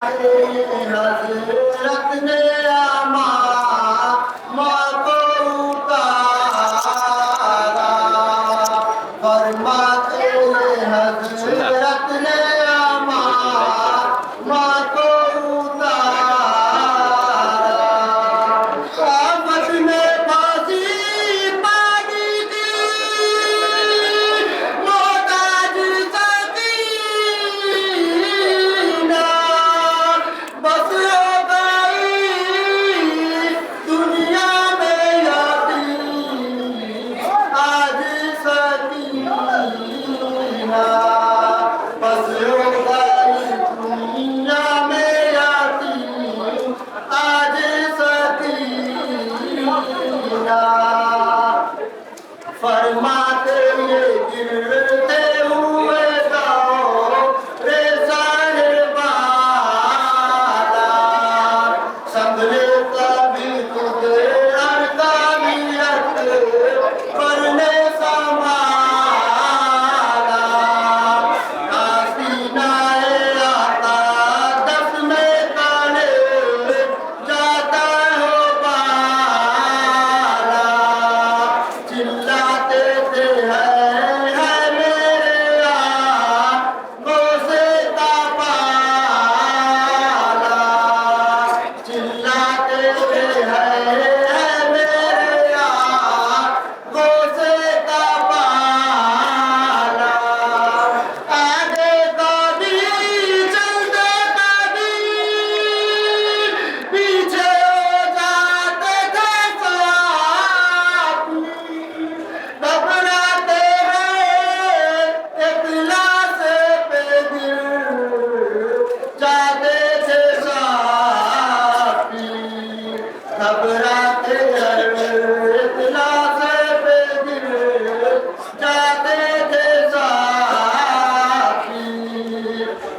हजरत ने आमा माँ को उतारा, फरमाते हजरत ने आमा माँ को उतारा। आमद में फांसी पानी की मोहताज सकीना, बस हो गई दुनिया में यतीम आज सकीना, बस हो गई दुनिया में यतीम आज सकीना। फरमाते ये गिरते हुए गाओ रे साहिबाला, संभले कभी खुद हर काबिलियत करने संभाला। आसीनाए आता दस में काले जाता हो बाला, चिल्लाते थे है मेरे आंखों से तापाला, चिल्लाते थे है मेरे आंखों से तापाला। आगे कभी चलते कभी पीछे हो जाते थे साथी, घबराते हैं इखलास पे दिल जाते थे साथी, घबराते हैं इखलास पे दिल जाते थे साथी।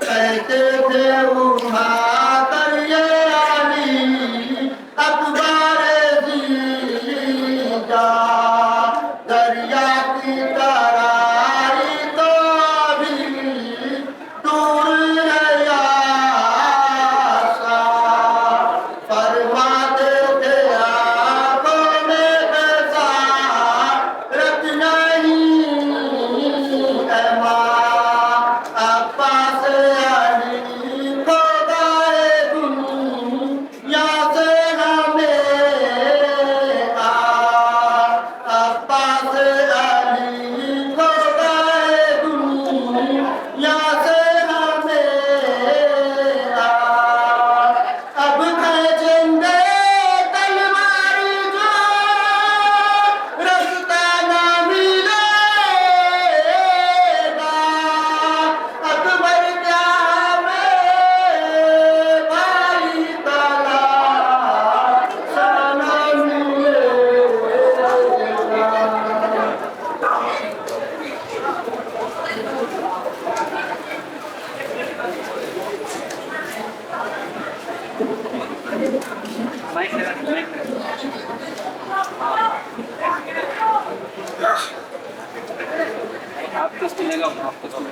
कहते थे उठा कर ये अली अकबर जीजा, दरिया की तराई तो अभी दूर है आशा। फरमाते थे आंखों में बसारत नहीं है माँ, अब्बास अली को गए दुनिया से हमें अब्बास अली को गए दुनिया से हमें अब खींचेंगे तलवार जो रास्ता न मिलेगा, अकबर क्या हमें भाई तलाश न मिलेगा। आपको चलेगा, आपको चलेगा।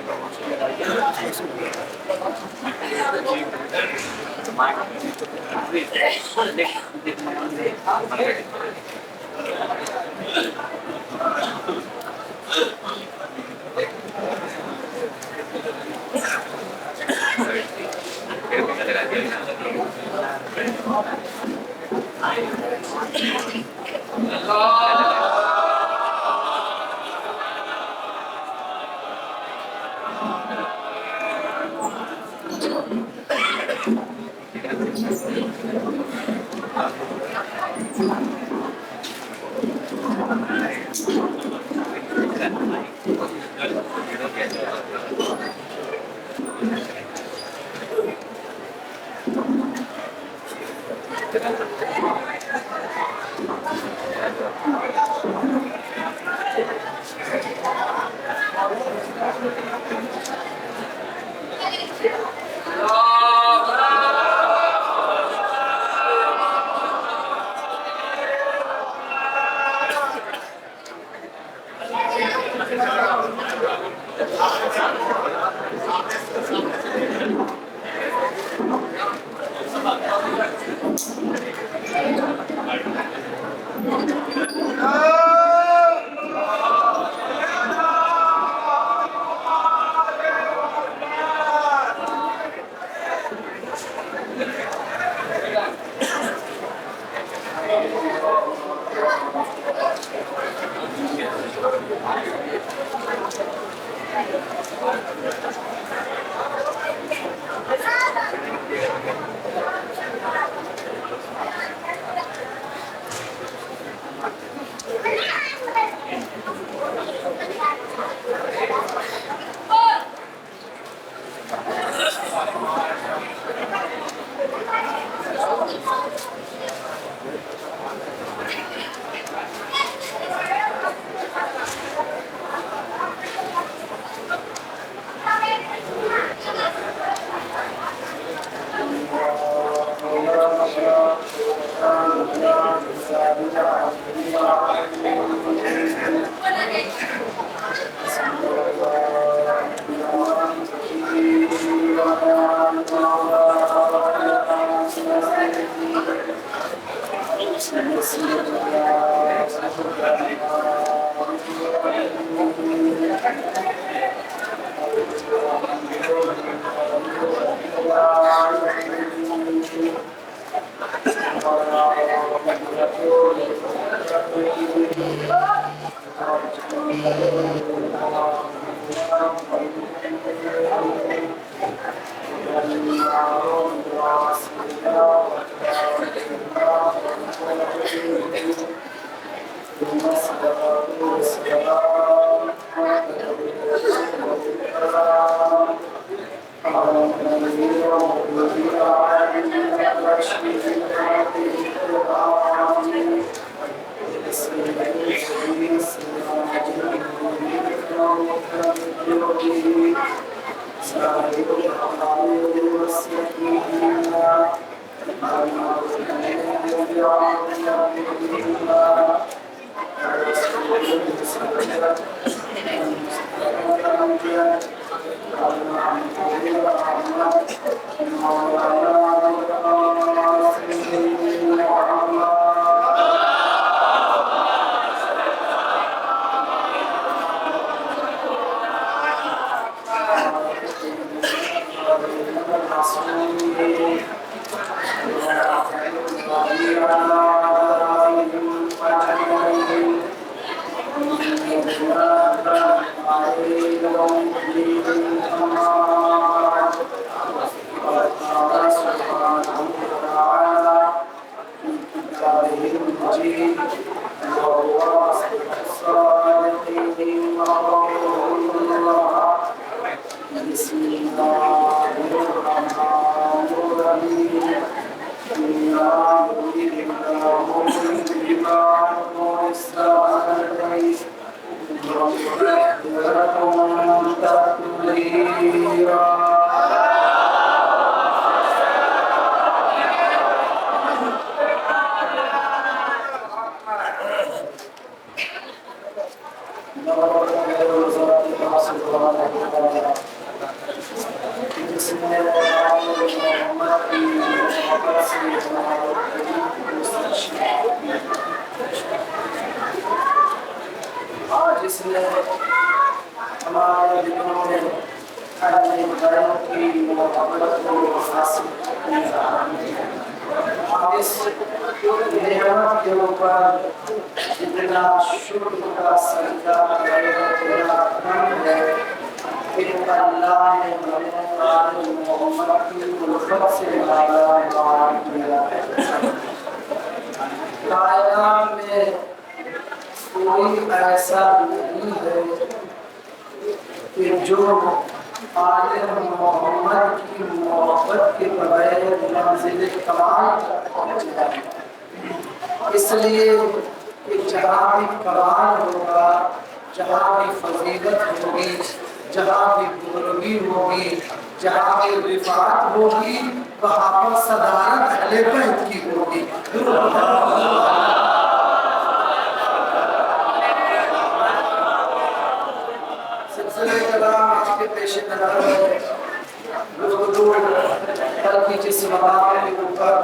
कल की जिस मकाम के ऊपर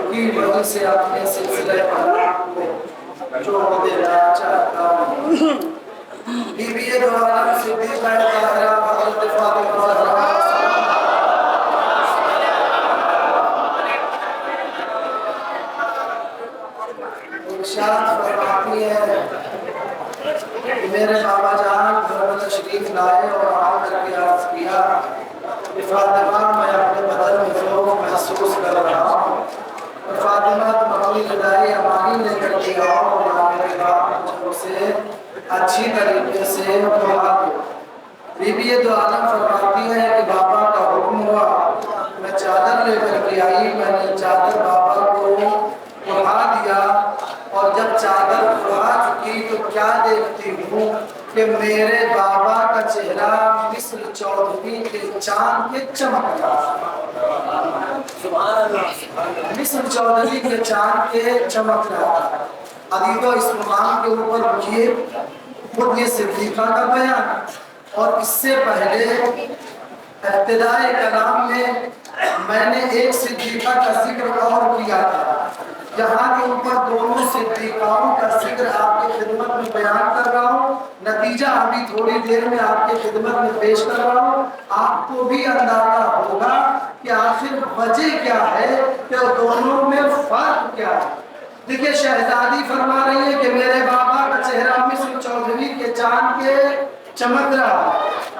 की वजह से अपने सिलसिले को जो देना चाहता हूँ। बीबी दो आलम सिद्दीक़ा ताहिरा हज़रत फातिमा ज़हरा इरशाद फरमाती है कि मेरे बाबा जान घर में तशरीफ लाए और आकर के अर्ज़ किया कि फातिमा मैं अपने बदन में ज़ोर महसूस कर रहा हूँ। फातिमा तुम अपनी जुदाई अमानी लेकर के आओ और मेरे बाप मुझे अच्छी तरीके से दुआ दो। बीबी दो आलम फरमाती है कि बाबा का हुक्म हुआ, मैं चादर लेकर के आई। मैंने चादर बाबा को उड़ा दिया और जब चादर उड़ा चुकी तो क्या देखती हूँ कि मेरे बाबा का चेहरा मिस्र चौधरी के चांद के चमक रहा। मिस्र चौधरी के चांद के चमक रहा। अदीबो इस मुकाम के ऊपर रुकिए, खुद ये सिद्दीक़ा का बयान। और इससे पहले इब्तिदाए कलाम में मैंने एक सिद्दीक़ा का जिक्र और किया था। यहाँ के ऊपर दोनों सिद्दीक़ाओं का जिक्र आपके खिदमत में बयान कर रहा हूँ। नतीजा अभी थोड़ी देर में आपके खिदमत में पेश कर रहा हूँ। आपको भी अंदाजा होगा कि आखिर वजह क्या है, कि दोनों में फर्क क्या है। देखिए, शहजादी फरमा रही है कि मेरे बाबा का चेहरा मिस्र चौधरी के चांद के चमक रहा।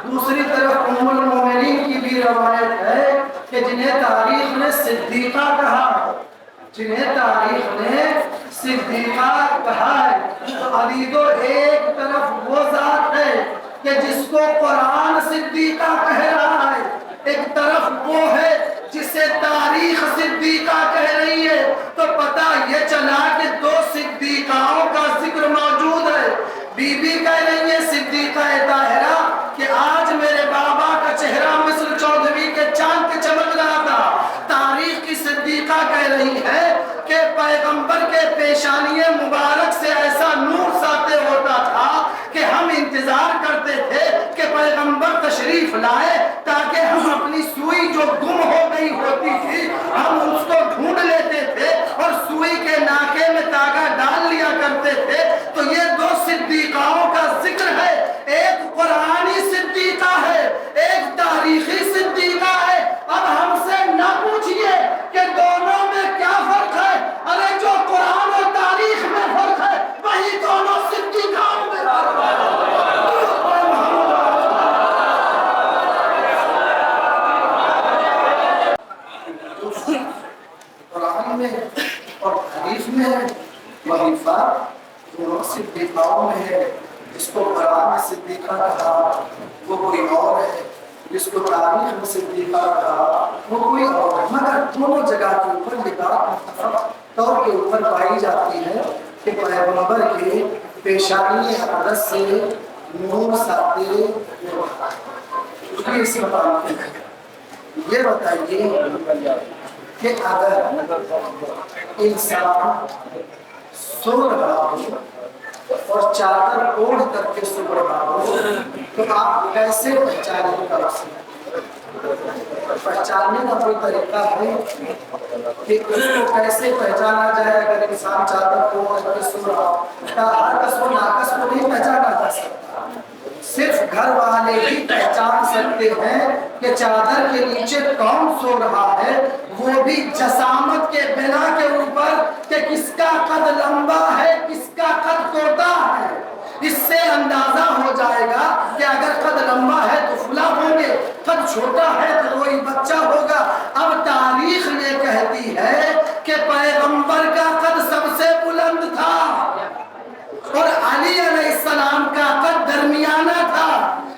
दूसरी तरफ उम्मुल मोमिनीन की भी रवायत है कि जिन्हें तारीख ने सिद्दीक़ा कहा, जिन्हें तारीख ने सिद्दीक़ा कहा है। तो अलीदो एक तरफ वो जात है कि जिसको कुरान सिद्दीक़ा कह रहा है, एक तरफ वो है जिसे तारीख सिद्दीक़ा कह रही है। तो पता ये चला कि दो सिद्दीक़ाओं का जिक्र मौजूद है। बीबी कह रही है सिद्दीक़ा ताहिरा कि आज मेरे बाबा का चेहरा मिस्र चौधरी के चांद के चमक रहा था। तारीख की सिद्दीक़ा कह रही है कि पैगंबर के पेशानिये मुबारक से ऐसा नूर साते होता था कि हम इंतजार करते थे कि पैगंबर तशरीफ लाए ताकि हम अपनी सुई जो गुम हो गई होती थी हम उसको ढूंढ लेते थे और सुई के नाके में तागा डाल लिया करते थे। तो ये दो सिद्दीक़ाओं का जिक्र है, एक कुरानी सिद्दीक़ा है, एक तारीखी सिद्दीक़ा है। अब हमसे ना पूछिए कि दोनों में क्या फर्क है। अरे जो कुरान और तारीख में फर्क है वही दोनों सिद्दीक़ाओं में फर्क है। कुरान में और हदीस में वही फर्क दोनों सिद्दीक़ाओं में है। जिसको कुरान में सिद्दीक़ा कहा वो कोई और है, जिसको तारीख में सिद्दीक़ा कहा वो कोई और है। मगर दोनों जगह के ऊपर लिबास मुख्तलिफ तौर के ऊपर पाई जाती है कि पैगंबर के पेशानी अक़दस से नूर साते इस मकाम पे ये बताइए कि अगर इंसान सो रहा हो और चादर ओढ़ करके सो रहा हो तो आप कैसे पहचानेंगे? पहचानने का कोई तरीका है कि उसको कैसे पहचाना जाए? अगर इंसान चादर को ओढ़ करके सो रहा हो, हर कसो नाकस को नहीं पहचाना जा सकता। सिर्फ घर वाले ही पहचान सकते हैं कि चादर के नीचे कौन सो रहा है, वो भी जसामत के बिना के ऊपर कि किसका कद लंबा है, किसका कद छोटा है। इससे अंदाजा हो जाएगा कि अगर कद लंबा है तो फुला होंगे, कद छोटा है तो कोई बच्चा होगा। अब तारीख ये कहती है कि पैगंबर का कद सबसे बुलंद था और अली अलैहिस्सलाम का कद दरमियाना था।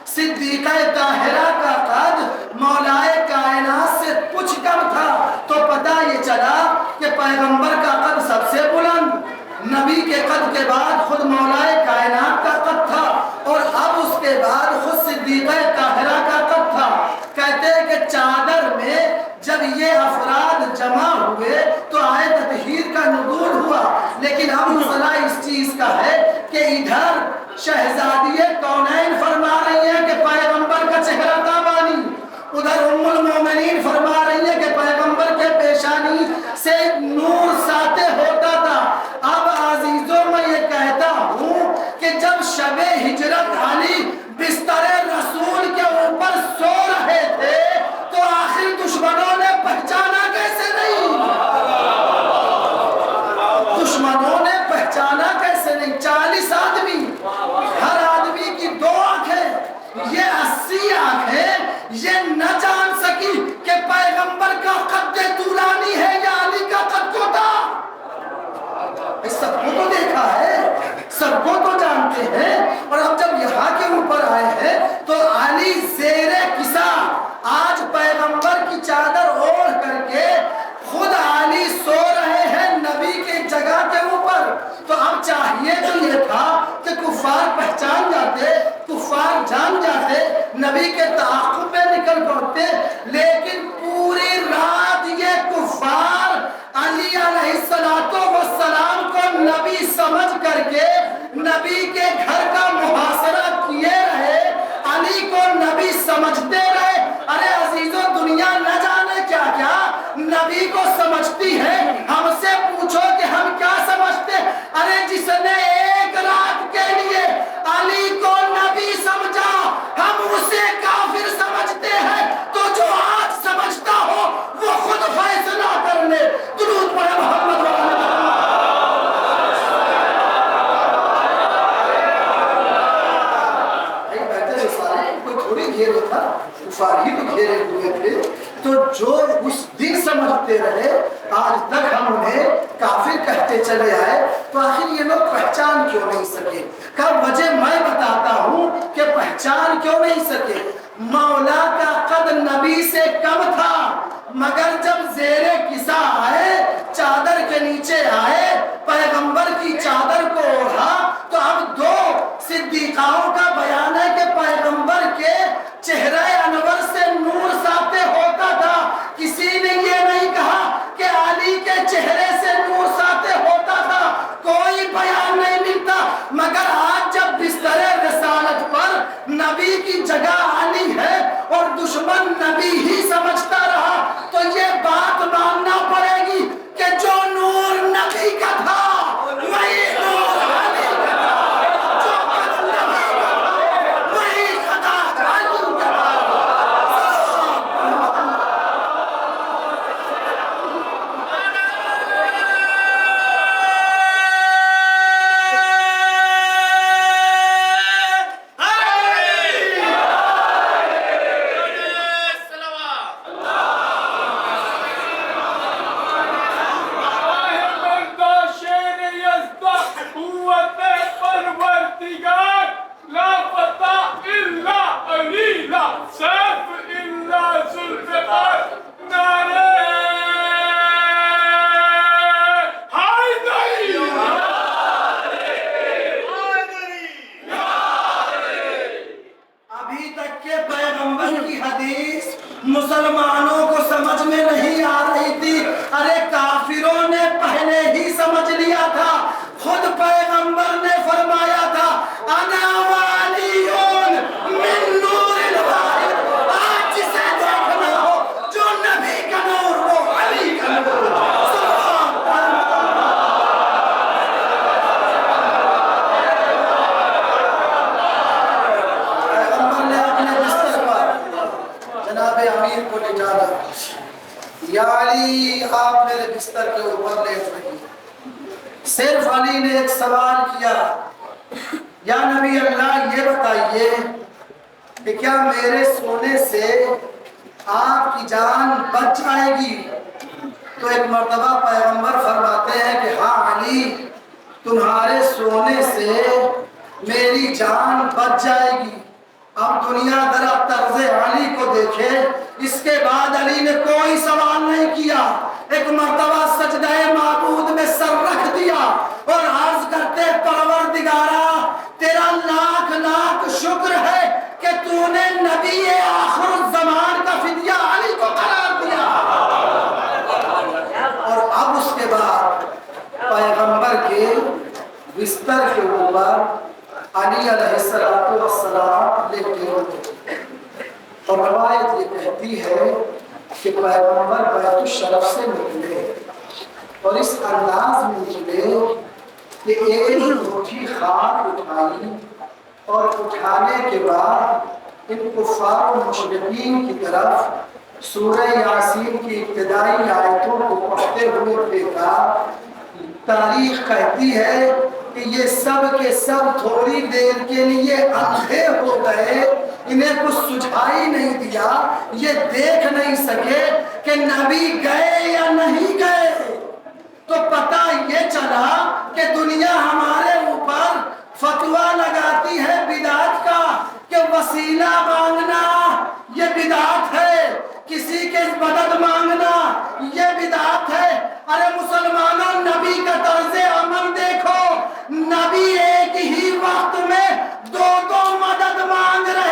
सिद्दीक़ा ताहिरा का कद मौलाए कायनात से कुछ कम था। तो पता ये चला कि पैगंबर का कद सबसे बुलंद, नबी के कद के बाद खुद मौलाए कायनात का कद था और अब उसके बाद खुद सिद्दीक़ा ताहिरा का कद था। कहते हैं कि चादर में जब ये अफराद जमा हुए तो आए ततहीर का नुज़ूल हुआ। लेकिन अब मसला इस चीज का है कि इधर शहजादिये कौनैन फरमा रही है कि पैगंबर का चेहरा ताबानी, उधर उम्मुल मोमिनीन फरमा रही है कि जान जाते, नबी के ताक़ुब में निकल पड़ते, लेकिन पूरी रात ये कुफ़ार अली अलैहिस्सलातो वस्सलाम को नबी समझ करके नबी के घर का मुहासरा किए रहे, अली को नबी समझते रहे। अरे अजीजों, दुनिया न जाने क्या क्या नबी को समझती है। हमसे पूछो कि हम क्या समझते। अरे जिसने एक रात के लिए अली को नबी समझा, हम उसे काफिर समझते हैं। तो जो आज समझता हो वो खुद फैसला कर ले। दुरूद पढ़े मोहम्मद घेरे था, कुफारी तो घेरे हुए थे। तो जो उस दिन समझते रहे, आज तक हम उन्हें काफिर कहते चले आए। तो आखिर ये लोग पहचान क्यों नहीं सके? का वजह मैं बताता हूँ कि पहचान क्यों नहीं सके। मौला का कद नबी से कम था, मगर जब ज़ेरे किसा आए, चादर के नीचे आए, पैगंबर की चादर को ओढ़ा, तो अब दो सिद्दीकाओं का बयान है कि पैगंबर के चेहरे अनवर से नूर साते होता था। किसी ने ये नहीं कहा कि अली के चेहरे से नूर साते होता था, कोई बयान नहीं मिलता। मगर आज जब बिस्तरे रिसालत पर नबी की जगह अली है और दुश्मन नबी ही समझता रहा, तो ये बात मानना पड़ेगी कि जो नूर नबी का था वही नूर अली का था, जो कद नबी का था वही खदा अली का था। मुसलमानों को समझ में नहीं आ रही थी। अरे काफिरों ने पहले ही समझ लिया था। खुद पैगंबर ने फरमाया था, अना वालियुन मिन नूरिल वाहिद। आज जिसे देखना हो, जो नबी का नूर, वो अली का नूर। पैगंबर ने अपने बिस्तर पर जनाबे अमीर को ले जाना, या अली आप मेरे बिस्तर के ऊपर लेट रही। सिर्फ अली ने एक सवाल किया, या नबी अल्लाह ये बताइए कि क्या मेरे सोने से आपकी जान बच जाएगी? तो एक मर्तबा पैगंबर फरमाते हैं कि हाँ अली, तुम्हारे सोने से मेरी जान बच जाएगी। अब दुनिया जरा तर्ज़े अली को देखे। इसके बाद अली ने कोई सवाल नहीं किया, एक मर्तबा सजदाए माबूद में सर रख दिया और अर्ज करते, परवरदिगारा तेरा लाख लाख शुक्र है कि तूने नबी आखिर ज़मान का फिदिया अली को करार दिया। और अब उसके बाद पैगंबर के बिस्तर के ऊपर अली अलैहिस्सलातु वस्सलाम लेटे होते। और रवायत ये कहती है कि पैगंबर बैतुल शरफ से निकले और इस अंदाज में निकले कि एक मुट्ठी खाक उठाई और उठाने के बाद इन कुफ़ार और मुशरिकीन की तरफ सूरह यासीन की इब्तिदाई आयतों को पढ़ते हुए फेंका। तारीख कहती है कि ये सब के सब थोड़ी देर के लिए अंधे हो गए, इन्हें कुछ सुझाई नहीं दिया, ये देख नहीं सके कि नबी गए या नहीं गए। तो पता ये चला कि दुनिया हमारे ऊपर फतवा लगाती है बिदात का कि वसीला मांगना ये बिदात है, किसी के मदद मांगना ये बिदात है। अरे मुसलमानों, नबी का तर्ज़े अमल देखो। नबी एक ही वक्त में दो मदद मांग रहे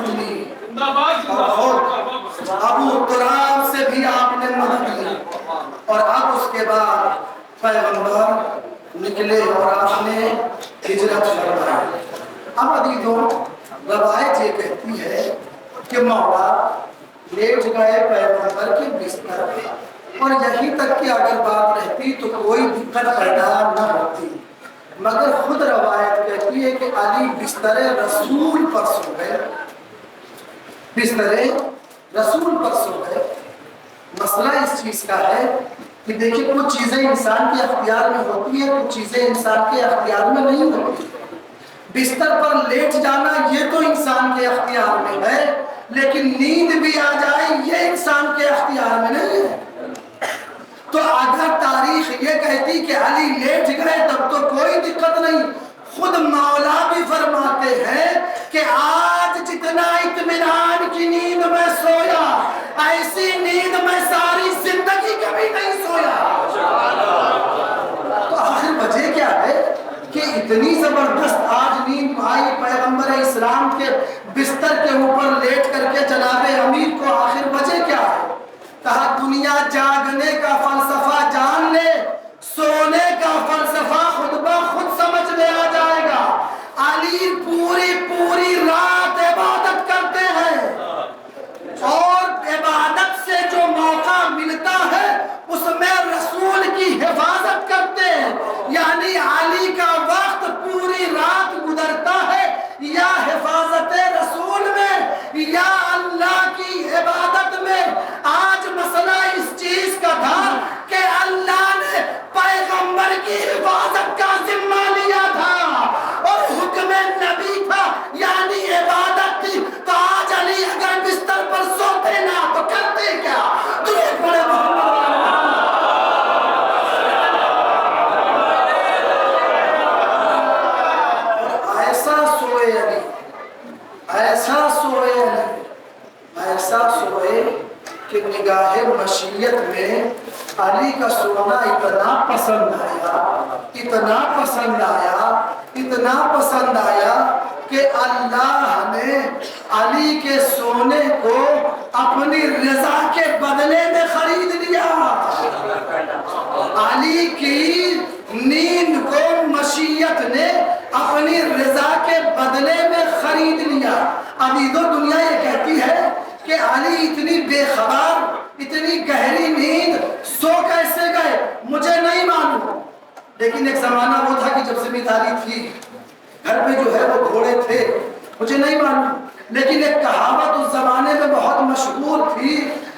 मदद ली और अबू तुराब से भी आपने मदद ली और अब उसके बाद पैगंबर निकले और आपने हिजरत फरमाई। अब अदीदों रवायत ये कहती है कि मौला लेट गए पैगंबर के बिस्तर पे और यहीं तक कि अगर बात रहती तो कोई दिक्कत पैदा न होती, मगर खुद रवायत कहती है कि अली बिस्तरे रसूल पर सो गए, बिस्तरे रसूल पर सो गए। मसला इस चीज का है कि देखिए कुछ चीजें इंसान के अख्तियार में होती है, कुछ चीजें इंसान के अख्तियार में नहीं होती। बिस्तर पर लेट जाना ये तो इंसान के अख्तियार में है, लेकिन नींद भी आ जाए ये इंसान के अख्तियार में नहीं है। तो अगर तारीख ये कहती कि अली लेट गए तब तो कोई दिक्कत नहीं। खुद मौला भी फरमाते हैं कि आज जितना इत्मीनान की नींद में सोया, ऐसी नींद में सारी जिंदगी कभी नहीं सोया। तो आखिर वजह क्या है कि इतनी जबरदस्त आज नींद आई पैगंबर इस्लाम के बिस्तर के ऊपर लेट करके जनाबे अमीर को, आखिर वजह क्या है? कहा दुनिया जागने का फलसफा जान ले, सोने का फलसफा खुद ब खुद समझ में आ जाएगा। अली पूरी पूरी रात इबादत करते हैं और इबादत से जो मौका मिलता है उसमें रसूल की हिफाजत करते हैं। यानी अली का वक्त पूरी रात गुजरता है या हिफाजत रसूल में या अल्लाह की इबादत में। आज मसला इस चीज का था कि अल्लाह ने पैगंबर की हिफाजत का जिम्मा लिया था और हुक्म नबी था, यानी इबादत थी। तो आज अली अगर बिस्तर पर सोते ना तो करते क्या? दुरूद पढ़े ऐसा सोए अली, ऐसा सोए अली, ऐसा सोए कि निगाहे मशीयत में अली का सोना इतना पसंद आया, इतना पसंद आया, इतना पसंद आया कि अल्लाह ने अली के सोने को अपनी रजा के बदले में खरीद लिया। अली की नींद को मशीयत ने अपनी रजा के बदले में खरीद लिया। अभी तो दुनिया ये कहती है कि अली इतनी बेखबर, इतनी गहरी नींद सो कैसे गए, मुझे नहीं मालूम। लेकिन एक जमाना वो था कि जब जिम्मेदारी थी, घर पे जो है वो घोड़े थे, मुझे नहीं मालूम। लेकिन एक कहावत उस जमाने में बहुत मशहूर थी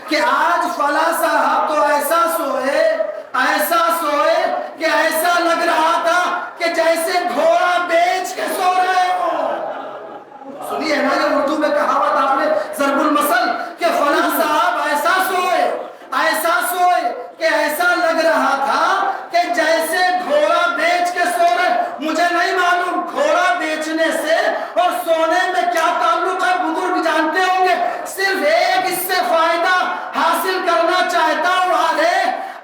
कि आज फला साहब तो ऐसा सोए, ऐसा सोए कि ऐसा लग रहा था कि जैसे घोड़ा बेच के सो रहे हो। सुनिए ना ये उर्दू में कहावत आपने ज़रबुल मसल कि फला साहब ऐसा सोए, ऐसा सोए कि ऐसा लग रहा था कि जैसे घोड़ा बेच के सो रहे। मुझे नहीं मालूम घोड़ा बेचने से और सोने में क्या ताल्लुक है, बुजुर्ग जानते होंगे। सिर्फ एक इससे फायदा हासिल करना चाहता हूँ,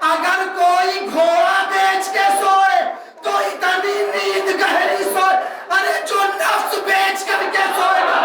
अगर कोई घोड़ा बेच के सोए तो इतनी नींद गहरी सोए, अरे जो नफ्स बेच करके सोएगा।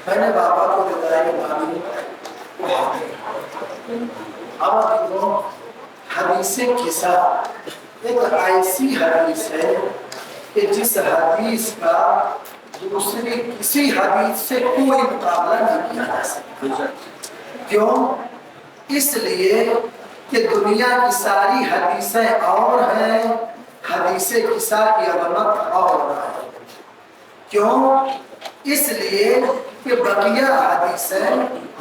मैंने बाबा को बताया मानी। अब हदीस किस्सा एक ऐसी हदीस है कि जिस हदीस का दूसरी किसी हदीस से कोई मुकाबला नहीं किया जा सकता। क्यों? इसलिए कि दुनिया की सारी हदीसें और हैं, हदीस किस्सा की अजमत और है। क्यों? इसलिए कि बकिया हदीसें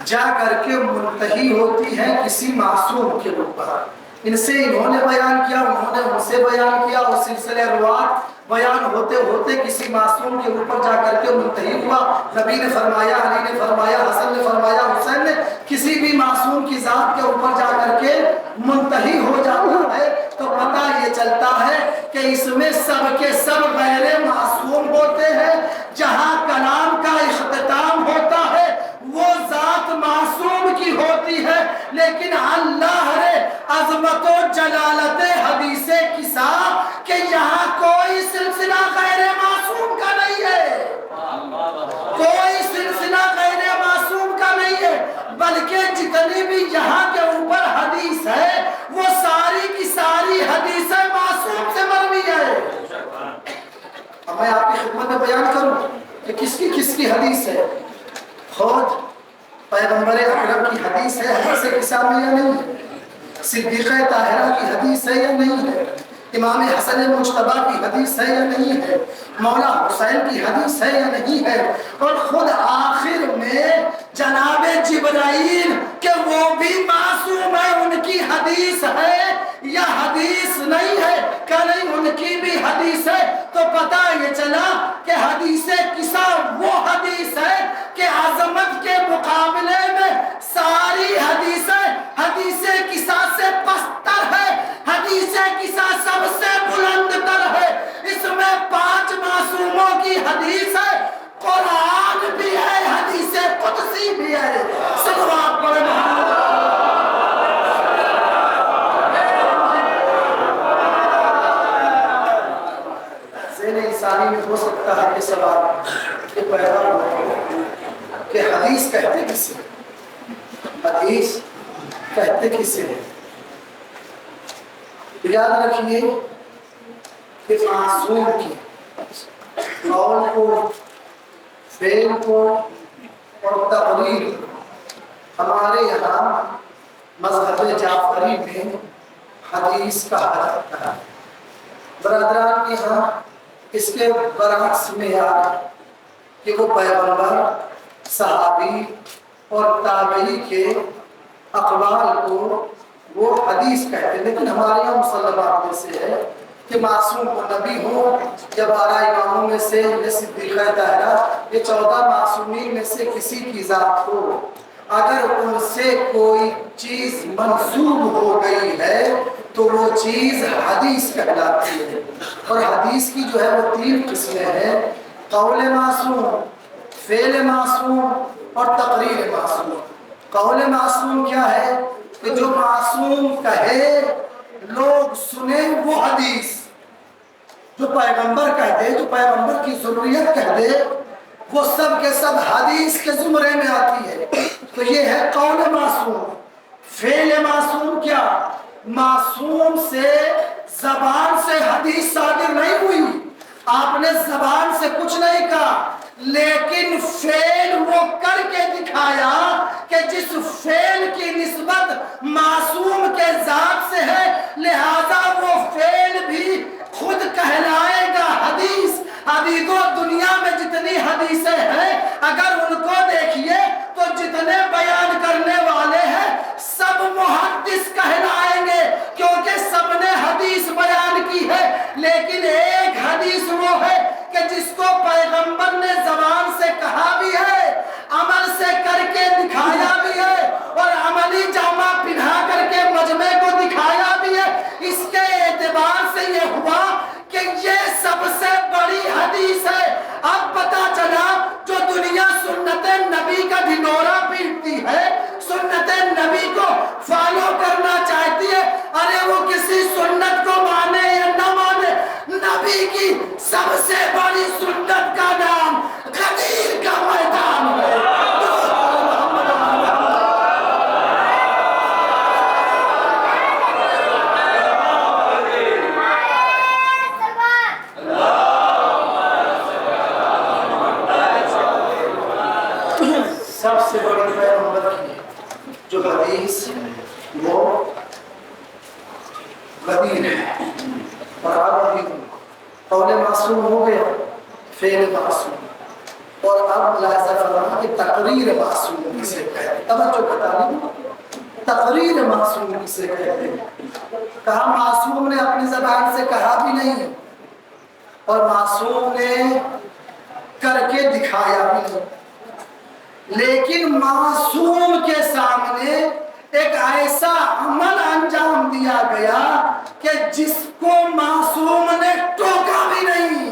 जा करके मुंतही होती हैं किसी मासूम के ऊपर। इनसे इन्होंने बयान किया, उन्होंने उनसे बयान किया और सिलसिले रुवात बयान होते होते किसी मासूम के ऊपर जाकर के मुंतही हुआ। नबी ने फरमाया, अली ने फरमाया, हसन ने फरमाया, हुसैन ने, किसी भी मासूम की जात के ऊपर जाकर के मुंतही हो जाता है तो पता ये चलता है कि इसमें सब के सब गैर मासूम होते हैं। जहां कलाम का इख्तिताम होता है वो जात मासूम की होती है, लेकिन अल्लाह रे अजमत और जलालत हदीसे किसा के यहाँ कोई सिलसिला गैर मासूम का नहीं है, कोई सिलसिला गैर मासूम का नहीं है, बल्कि जितनी भी यहाँ के ऊपर हदीस है वो सारी की सारी हदीसें मासूम से मरवी है। अब मैं आपकी खिदमत में बयान करूं कि किसकी किसकी हदीस है। खुद पैगंबर अकरम की हदीस है, हदीस किसा में या नहीं है, सिद्दीक़ा ताहिरा की हदीस है या नहीं है, इमाम हसन मुज्तबा की हदीस है या नहीं है, मौला हुसैन की हदीस है या नहीं है, और खुद आखिर में जनाबे जिब्राइल के वो भी मासूम है, उनकी हदीस है या हदीस नहीं है, क्या नहीं उनकी भी हदीस है। तो पता ये चला कि हदीसे किसा वो हदीस है कि आजमत के मुकाबले में सारी हदीसे किसा से पस्तर है, हदीसे किसा सबसे बुलंदतर है। इसमें 5 मासूमों की हदीस है, कुरान भी है, हदीसे कुदसी भी है। सल्लल्लाहु अलैहि वसल्लम। इंसानी में हो सकता है कि सवाल कि पैदा हो कि हदीस कहते किसे, हदीस कहते किसे। याद रखिए कि मासूम की कौल को, फेल को और तकरीर हमारे यहाँ मज़हब जाफरी में हदीस कहा जाता है। बरदरान के यहाँ इसके बरअक्स में याद कि वो पैगंबर, सहाबी और ताबई के अक़वाल को वो हदीस कहते हैं। लेकिन हमारे यहाँ मुसल्लमात में से है कि मासूम को नबी हो या 12 इमामों में से या सिद्दीक़ा ताहिरा, ये 14 मासूमीन में से किसी की ज़ात हो, अगर उनसे कोई चीज़ मंसूब हो गई है तो वो चीज़ हदीस कहलाती है। और हदीस की जो है वो 3 किस्में हैं, कौल मासूम, फेल मासूम और तकरीर मासूम। कौल मासूम क्या है कि जो मासूम कहे लोग सुने वो हदीस, जो पैगंबर कह दे, जो पैगंबर की ज़रूरियत कह दे वो सब के सब हदीस के ज़ुमरे में आती है। तो ये है कौल मासूम। फेल मासूम क्या, मासूम से जबान से हदीस सादिर नहीं हुई, आपने जबान से कुछ नहीं कहा, लेकिन फेल वो करके दिखाया कि जिस फेल की निस्बत मासूम के जात से है, लिहाजा वो फेल भी खुद कहलाएगा हदीस। अभी तो दुनिया में जितनी हदीसें हैं अगर उनको देखिए तो जितने बयान करने वाले हैं सब मुहद्दिस कहलाएंगे, क्योंकि सबने हदीस बयान की है। लेकिन एक हदीस वो है कि जिसको पैगंबर ने जबान से कहा भी है, अमल से करके दिखाया भी है और अमली जामा पिन्हा करके मजमे को दिखाया भी है। इसके एतबार से ये हुआ कि ये सबसे बड़ी हदीस है। अब पता चला जो दुनिया सुन्नते नबी का ढिंढोरा पीटती है, सुन्नते नबी को फॉलो करना चाहती है, अरे वो किसी सुन्नत को माने या न माने, नबी की सबसे बड़ी सुन्नत का नाम गदीर का मैदान है। सबसे बड़ी पैगंबर की जो हदीस वो गदीर है। और अब कौले मासूम हो गया, फेल मासूम, और अब मुलाहिज़ा फरमाना कि तकरीर मासूम किसे कहते हैं। तवज्जो बता ली, तकरीर मासूम किसे कहते हैं। कहा मासूम ने अपनी ज़बान से कहा भी नहीं, और मासूम ने करके दिखाया भी नहीं। लेकिन मासूम के सामने एक ऐसा अमल अंजाम दिया गया कि जिसको मासूम ने टोका भी नहीं।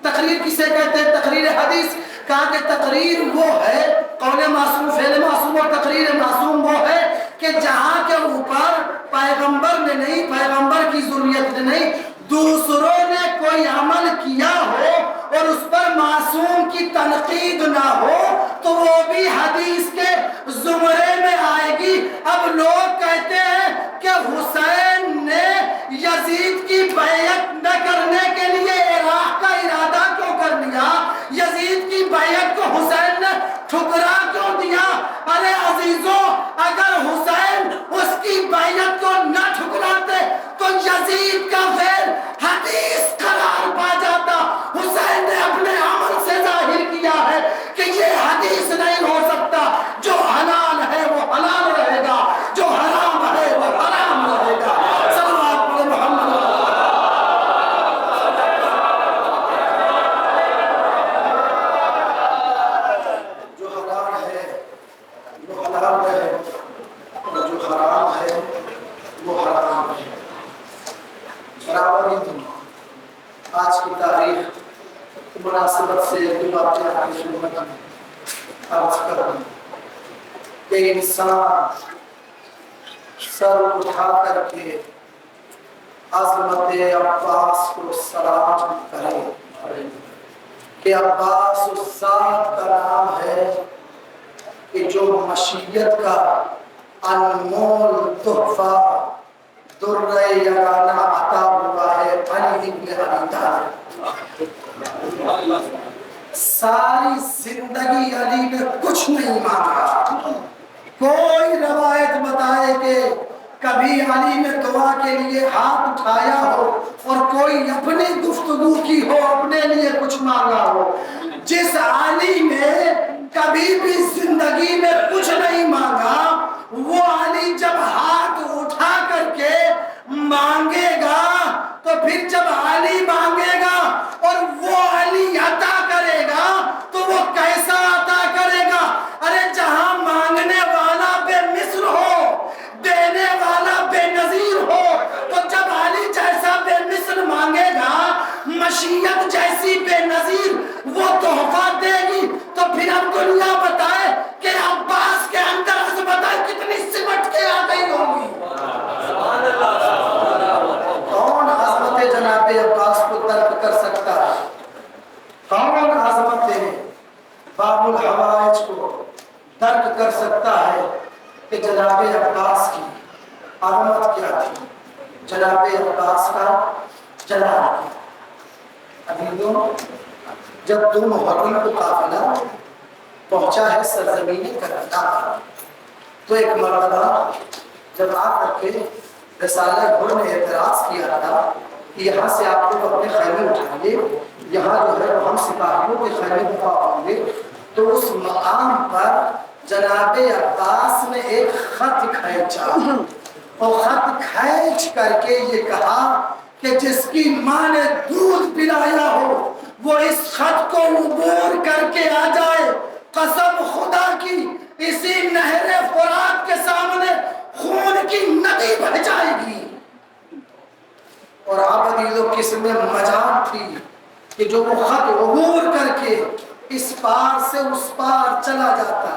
तकरीर किसे कहते हैं? तकरीर हदीस। कहा कि तकरीर वो है, कौले मासूम, फेले मासूम, और तकरीर मासूम वो है कि जहां के ऊपर पैगंबर ने नहीं, पैगंबर की ज़ुर्रियत ने नहीं, दूसरों ने कोई अमल किया हो और उस पर मासूम की तनकीद ना हो तो वो भी हदीस के जुमरे में आएगी। अब लोग कहते हैं कि हुसैन ने यजीद की बैयत न करने के लिए इराक का इरादा क्यों कर लिया? यजीद की बैयत को हुसैन ने ठुकरा क्यों दिया? अरे अजीजों, अगर हुसैन उसकी बैयत को न ठुकराते तो यजीद का फेर हदीस करार पा जाता। हुसैन ने अपने अमल से जाहिर किया है कि ये हदीस नहीं हो सकता। जो हलाल है वो हलाल रहेगा, जो हराम है वो हराम रहेगा। सल्लल्लाहु अलैहि मोहम्मद। जो हलाल है वो हलाल है और जो हराम है वो हराम है। बराबर ही आज की तारीख मुनासिबत से बातें आपकी खिदमत में अर्ज कर दूं कि इंसान सर उठा करके अज़मत अब्बास को सलाम करे कि अब्बास उस ज़ात का नाम है कि जो मशीयत का अनमोल तोहफा दुर्रे यगाना अता हुआ है अली इब्न अबी तालिब। सारी जिंदगी अली ने कुछ नहीं मांगा। कोई रवायत बताए कि कभी अली ने दुआ के लिए हाथ उठाया हो और कोई अपनी गुफ्तगू की हो, अपने लिए कुछ मांगा हो। जिस अली ने कभी भी जिंदगी में कुछ नहीं मांगा, वो अली जब हाथ उठा करके मांगेगा तो फिर जब अली मांगेगा और वो अली अता करेगा तो वो कैसा अता करेगा? अरे जहां मांगने वाला बेमिस्र हो, देने वाला बेनजीर हो, तो जब अली जैसा बेमिस्र मांगेगा, मशीयत जैसी बेनजीर वो तोहफा देगी, तो फिर अब दुनिया बताए कि अब्बास के अंदर अज़मत कितनी सिमट के आ गई होगी। कौन अज़मत जनाबे अब्बास को दर्द कर सकता है? कौन अज़मत बाबुल हवाइज को दर्द कर सकता है कि जनाबे अब्बास की अज़मत क्या थी, जनाबे अब्बास का जलाल क्या। अभी जब 2 मुहर्रम को काफिला पहुंचा है सरजमीन करबला, तो एक मर्तबा जब आकर के रसाला घुर ने एतराज किया था कि यहाँ से आप लोग अपने खैमे उठाइए, यहाँ जो है हम सिपाहियों के खैमे दफा होंगे, तो उस मकाम पर जनाबे अब्बास ने एक खत खींचा और खत खींच करके ये कहा कि जिसकी माँ ने दूध पिलाया हो वो इस खत को उबूर करके आ जाए। कसम खुदा की, इसी नहरे फुरात के सामने खून की नदी बह जाएगी। और आबादी लोग किसमें मजाक थी कि जो वो खत उबूर करके इस पार से उस पार चला जाता।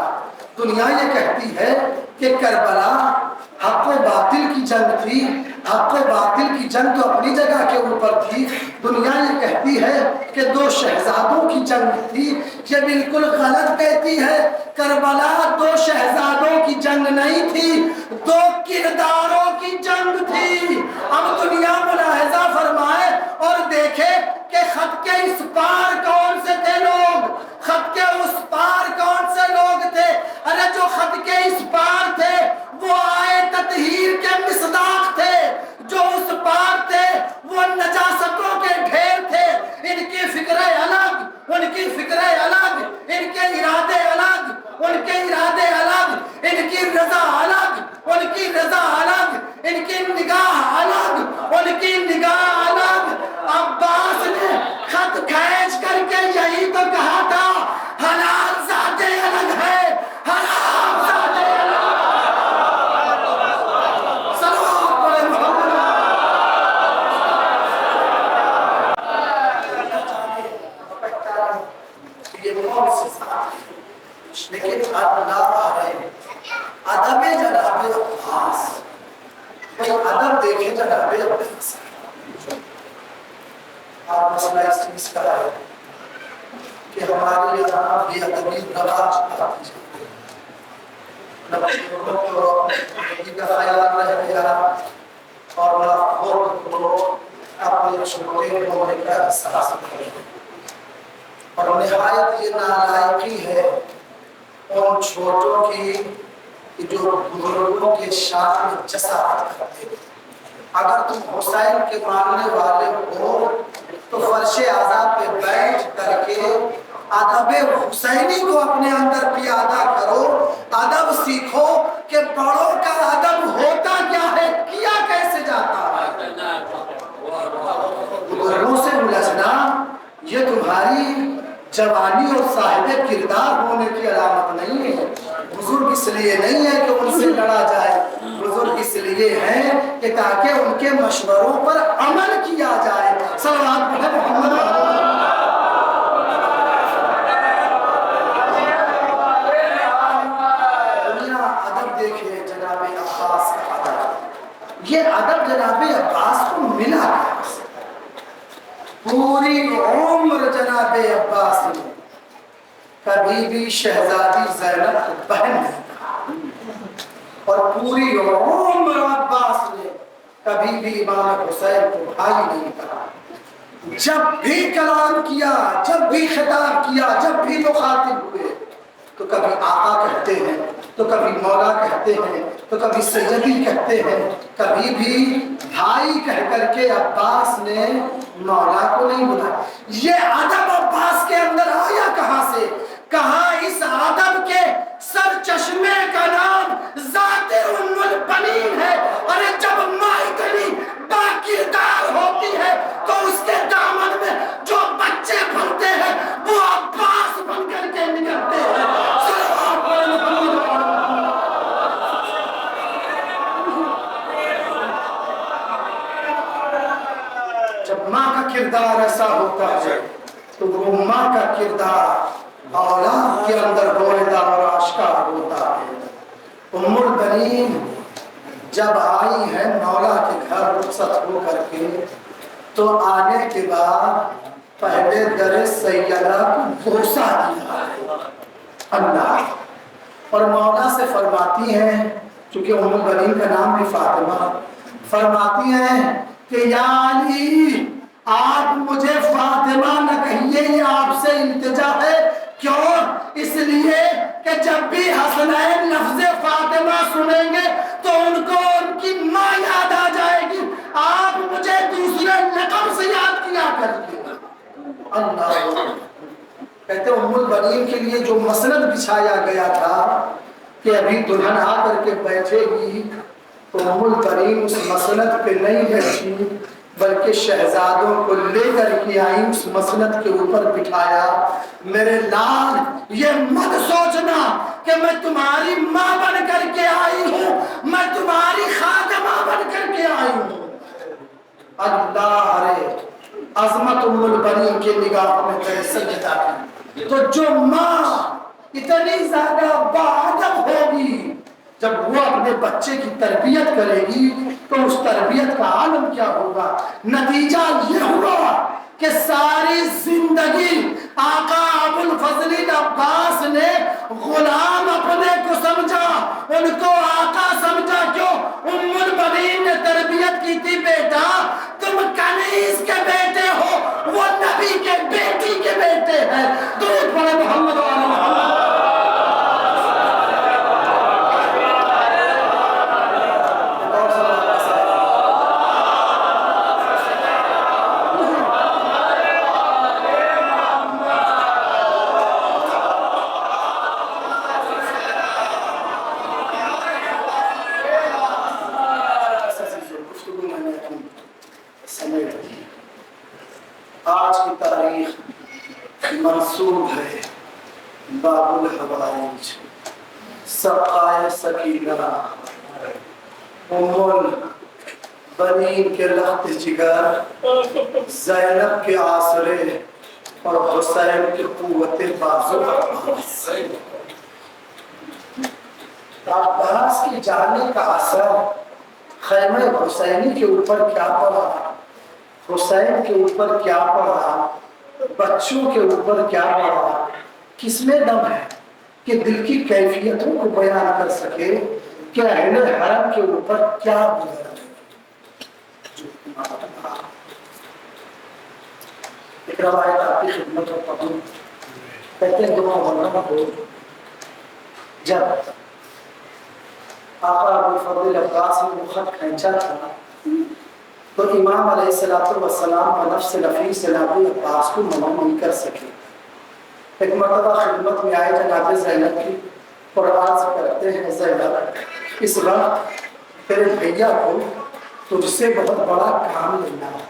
दुनिया ये कहती है कि करबला हक व बातिल की जंग थी। हक व बातिल की जंग तो अपनी जगह के ऊपर थी। दुनिया ये कहती है कि 2 शहजादों की जंग थी। ये बिल्कुल गलत कहती है। करबला 2 शहजादों की जंग नहीं थी, 2 किरदारों की जंग थी। अब दुनिया मुलाहिजा फरमाए और देखे कि खत के इस पार कौन से थे लोग, खत के उस पार कौन से लोग थे। अरे जो खत के इस पार थे वो आए ततहीर के मिसदाक थे, जो उस पार थे वो नजासतों के ढेर थे। इनकी फिक्रें अलग, उनकी फिक्रें अलग, इनके इरादे अलग, उनके इरादे अलग, इनकी रजा अलग, उनकी रजा अलग, इनकी निगाह अलग। मसला इस चीज का है कि हमारे यहाँ बेअदबी रवाज आती जाती है, न बुजुर्गों को बेअदबी का ख्याल रह गया और न खुद को अपने छोटे होने का एहसास नहीं। और निहायत ये नालायकी है उन छोटों की कि जो बुजुर्गों के शान में जसारत करते हैं। अगर तुम हुसैन के मानने वाले हो तो फर्शे आज़ाद पे बैठ करके अदब हुसैनी को अपने अंदर पियादा करो, अदब सीखो कि बड़ों का अदब होता क्या है, किया कैसे जाता है। बुजुर्गों से उलझना ये तुम्हारी जवानी और साहिब किरदार होने की अलामत नहीं है। बुजुर्ग इसलिए नहीं है कि उनसे लड़ा जाए, बुजुर्ग इसलिए है कि ताकि उनके मशवरों पर अमल किया जाए। सल्लल्लाहु अलैहि मोहम्मद दुनिया अदब देखे जनाबे अब्बास का अदब, ये अदब जनाबे अब्बास को मिला है। पूरी उम्र जनाबे अब्बास ने कभी भी शहजादी ज़ैनब को बहन नहीं कहा और पूरी उम्र अब्बास ने कभी भी इमाम हुसैन को भाई नहीं कहा। जब भी कलाम किया, जब भी खिताब किया, जब भी मुखातिब हुए तो कभी आका कहते हैं, तो कभी मौला कहते हैं, तो कभी सैयदी कहते हैं, कभी भी भाई कह करके अब्बास ने मौला को नहीं बुलाया। ये अदब अब्बास के अंदर आया कहां से? कहा इस अदब के सर चश्मे का नाम ज़ाते उम्मुल बनीन है। अरे जब माँ इतनी बाकिरदार होती है तो उसके दामन में जो बच्चे बनते हैं वो अब्बास बन करके निकलते हैं। जब माँ का किरदार ऐसा होता है तो वो माँ का किरदार औलाद के अंदर रोएदा और आश्कार होता है। उम्मुल बनीन जब आई है मौला के घर रुखसत हो करके तो आने के बाद पहले दरे सैयदा को बोसा दिया अल्लाह और मौला से फरमाती हैं, चूंकि उम्मुल बनीन का नाम भी फातिमा, फरमाती हैं कि या अली आप मुझे फातिमा न कहिए, ये आपसे इल्तिजा है। क्यों? इसलिए कि जब भी हसनैन लफ्ज़े फातिमा सुनेंगे तो उनको उनकी माँ याद आ जाएगी। आप मुझे दूसरे लक़ब से याद किया करिए। अल्लाह कहते उम्मुल बनीन के लिए जो मसनद बिछाया गया था कि अभी दुल्हन आ करके बैठेगी तो उम्मुल बनीन उस मसनद पे नहीं बैठी बल्कि शहजादों को लेकर के आई, उस मसनद के ऊपर बिठाया। मेरे लाल ये मत सोचना कि मैं तुम्हारी माँ बन करके आई हूँ, मैं तुम्हारी खादिमा बन करके आई हूँ। अल्लाह रे अजमत उम्मुल बनीन के निगाह में तेरे सजदा की। तो जो माँ इतनी ज्यादा बाअदब होगी जब वो अपने बच्चे की तरबियत करेगी तो उस तरबियत का आलम क्या होगा? नतीजा ये हुआ कि सारी जिंदगी आका अबुल फजलिन अब्बास ने गुलाम अपने को समझा, उनको आका समझा। क्यों? उम्मुल बनीन ने तरबियत की थी, बेटा तुम कनीज के बेटे हो, वो नबी के बेटी के बेटे हैं। दुरूद पढ़े मोहम्मद वाले मोहम्मद। आज की तारीख मंसूब है बाबुल हवाइज सक़ाए सकीना उम्मुल बनीन के लख्त जिगर ज़ैनब के आसरे और हुसैन के कुव्वत बाज़ु अब्बास की जाने का असर खैमे हुसैनी के ऊपर क्या पड़ा? हुसैन के ऊपर क्या पड़ा, बच्चों के ऊपर क्या पड़ा, किसमें दम है कि दिल की कैफियतों को बयान कर सके कि अहले हरम के ऊपर क्या गुजर। एक रवायत आपकी खिदमत में पढ़ूं, कहते हैं 2 मुहर्रम को जब आका अबू फजल अब्बास ने खत खींचा था तो इमाम अलैहिस्सलातु वस्सलाम नफ्स नफीस जनाब अब्बास को मना नहीं कर सके। एक मरतबा खिदमत में आए जनाब ज़ैनब की और अर्ज़ करते हैं, ज़ैनब इस वक्त तेरे भैया को तुझसे बहुत बड़ा काम लेना है।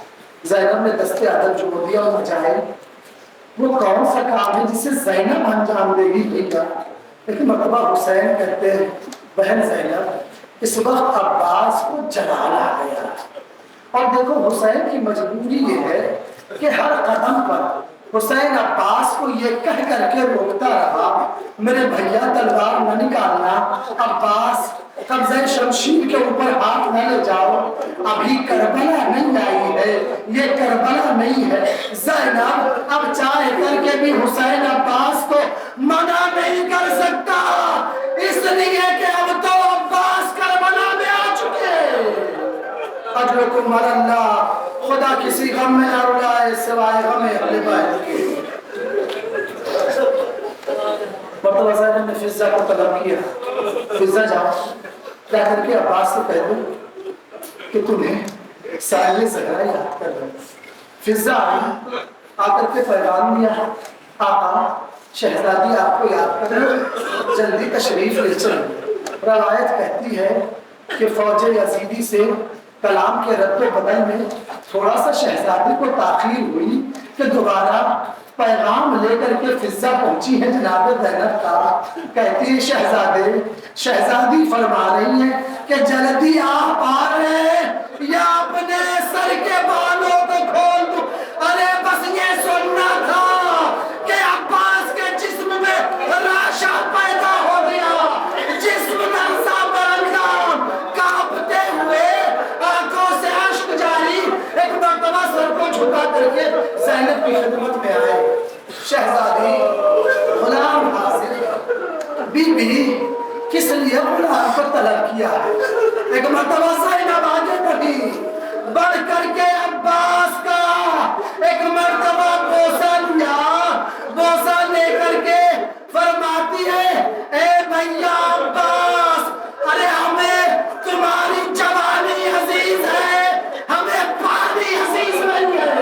ज़ैनब ने दस्ते अदब जोड़ दिया और मचाए, वो कौन सा काम है जिसे ज़ैनब अंजाम देगी भैया। लेकिन मरतबा हुसैन कहते हैं, बहन ज़ैनब इस वक्त अब्बास को जलाल आ गया। और देखो हुसैन की मजबूरी ये है कि हर कदम पर हुसैन अब्बास को ये कह करके रोकता रहा, मेरे भैया तलवार न निकालना, अब्बास कब्ज़े शमशीर के ऊपर हाथ न ले जाओ, अभी करबला नहीं आई है, ये करबला नहीं है। ज़ैनब अब चाहे करके भी हुसैन अब्बास को मना नहीं कर सकता, इसलिए कि अब तो अब्बास करबला में आ चुके। अजरकुम अल्लाह, खुदा किसी गम में ना रुलाए सिवाय गम अपने भाई के। मतलब ज़ैनब ने फिज़्ज़ा को तलब किया, फिज़्ज़ा जाओ क्या करके अब्बास से कह दो कि तुम्हें साहिल ज़हरा याद कर रहे। फिज़्ज़ा आकर के पैगाम दिया, आका शहजादी आपको याद कर रहे, जल्दी तशरीफ ले चलो। रवायत कहती है कि फौज यजीदी से कलाम के रद्द बदल में थोड़ा सा शहजादी को ताखीर हुई कि दोबारा पैगाम लेकर के फिज़्ज़ा पहुंची है जनाब ज़ैनब का। कहती है शहजादी फरमा रही है कि जल्दी आप आ रहे हैं या अपने सर के बालों को खोल दूं। अरे बस ये सुनना था कि अब्बास के जिस्म में राशा पैदा हो गया, जिस्म नर्सा बरंदाम कांपते हुए आंखों से अश्क जारी, एक मरतबा सर को झुका करके ज़ैनब की खिदमत में आए। शहजादी गुलाम हासिल, बीबी किस लिए गुलाम को तलब किया है। एक मरतबा ज़ैनब आगे बढ़ी, बढ़ करके अब्बास का एक मरतबा बोसा लिया, बोसा लेकर के फरमाती है, ए भैया अब्बास, अरे हमें तुम्हारी जवानी अजीज है, हमें पानी अजीज नहीं है।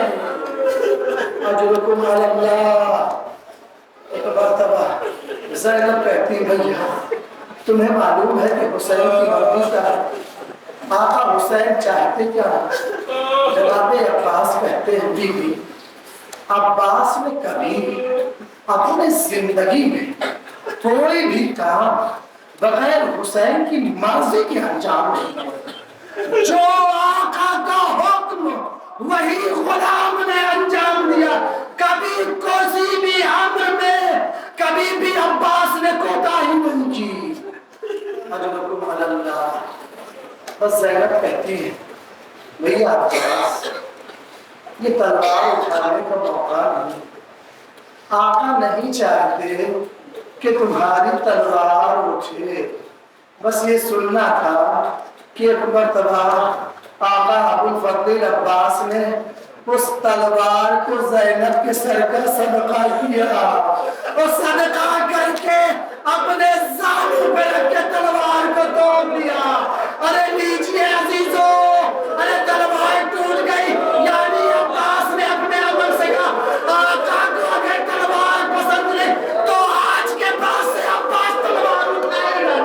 अजरुकुम अल्लाह। एक मरतबा ज़ैनब कहती, भैया तुम्हें मालूम है कि हुसैन की मर्जी का आका हुसैन चाहते क्या। जनाब अब्बास कहते हैं, बीबी अब्बास ने कभी अपने जिंदगी में कोई भी काम बगैर हुसैन की मर्जी के अंजाम नहीं दिया। जो आका का हुक्म वही गुलाम ने अंजाम दिया। कभी किसी भी अम्र में कभी भी अब्बास ने कोताही नहीं की। बस ज़ैनब कहती है, भैया ये तलवार उठाने का मौका नहीं, आका नहीं चाहते कि तुम्हारी तलवार उठे। बस ये सुनना था कि एक मरतबा आका अबू फजल अब्बास ने उस तलवार को ज़ैनब के सर का सदका किया और सदका करके अपने ज़ानू पे रख के तलवार को तोड़ दिया। अरे लीजिए अजीजों, अरे तलवार टूट गई, यानी अब्बास ने अपने अमल से कहा आका को अगर तलवार पसंद नहीं तो आज के बाद से अब्बास तलवार उठाएगा।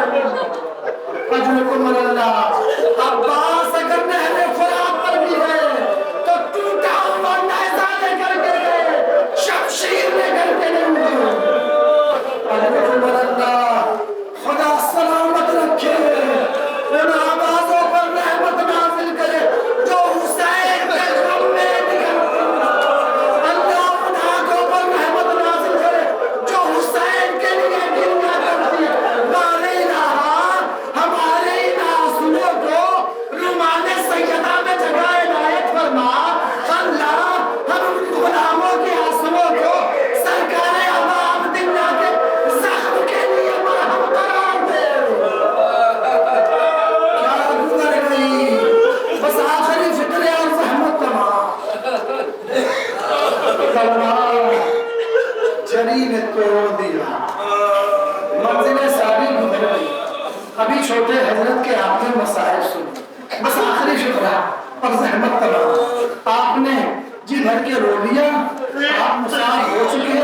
अब्बास अगर नहरे फुरात पर भी है तो टूटा हुआ नेज़ा लेकर के, शमशीर लेकर के नहीं। खुदा सलामत रखे, उन आवाजों पर छोटे हजरत के आपने मसाइल सुने, बस आखिरी शुक्र और जहमत तमाम आपने जी भर के रो लिया। आप मुसाफ हो चुके,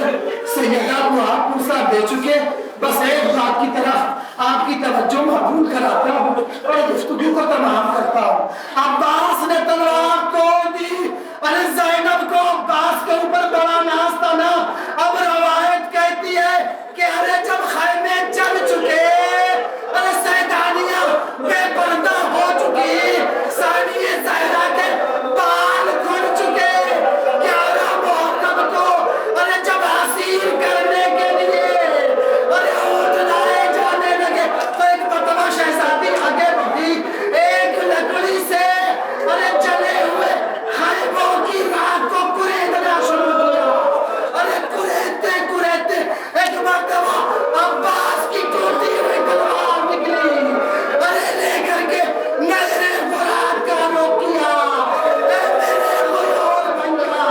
सैयदा को आप पुरसा दे चुके। बस एक बात की तरफ आपकी तवज्जो मबूल कराता हूँ और गुफ्तगू को तमाम करता हूँ। अब्बास ने तलवार तोड़ दी। अरे ज़ैनब को अब्बास के ऊपर बड़ा नाज था ना। अब रवायत कहती है कि अरे जब खैमे चल चुके, अरे सैदानियां बेपर्दा हो चुकी, सानिए ज़हरा के बाल खुल चुके, 11 मुहर्रम को अरे जब हसीर करने के लिए अरे ऊँट लाए जाने लगे तो एक मरतबा शहजादी आगे बढ़ी, एक लकड़ी से अरे जले हुए खैमों की राख को कुरेदना शुरू किया। अरे कुरेदते कुरेदते एक मरतबा अब्बास की टूटी हुई तलवार निकली, अरे लेकर के नजरे फुरात का रुख किया। मेरे गुरूर बन गया।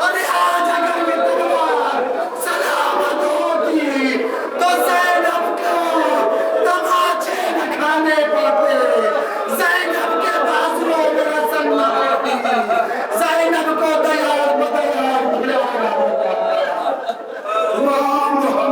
अरे आज अगर ये तलवार सलामत होती तो ज़ैनब को तमाचे न खाने पड़ते, ज़ैनब के बाजुओं में रसन न होती, ज़ैनब को दयाल बदयाल बुलाया होता। मोहम्मद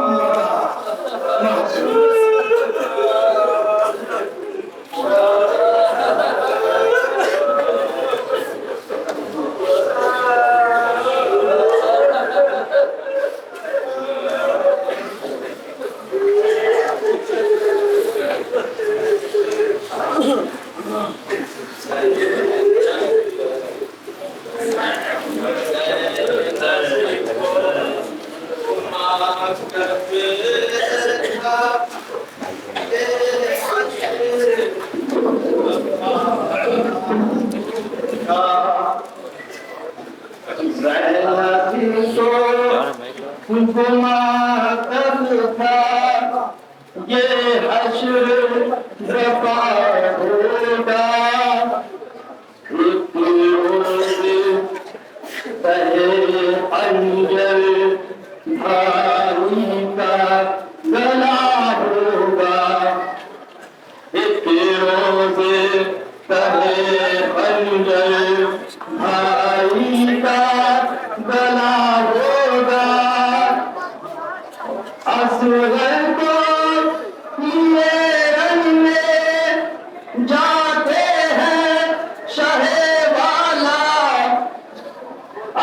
ये हश्र रफा होगा, एक रोज़ बहे अंजल भाई का गला होगा, एक रोज़ बहे अंजल भाई का गला होगा। असगर को ये रंग में जाते हैं शहे वाला,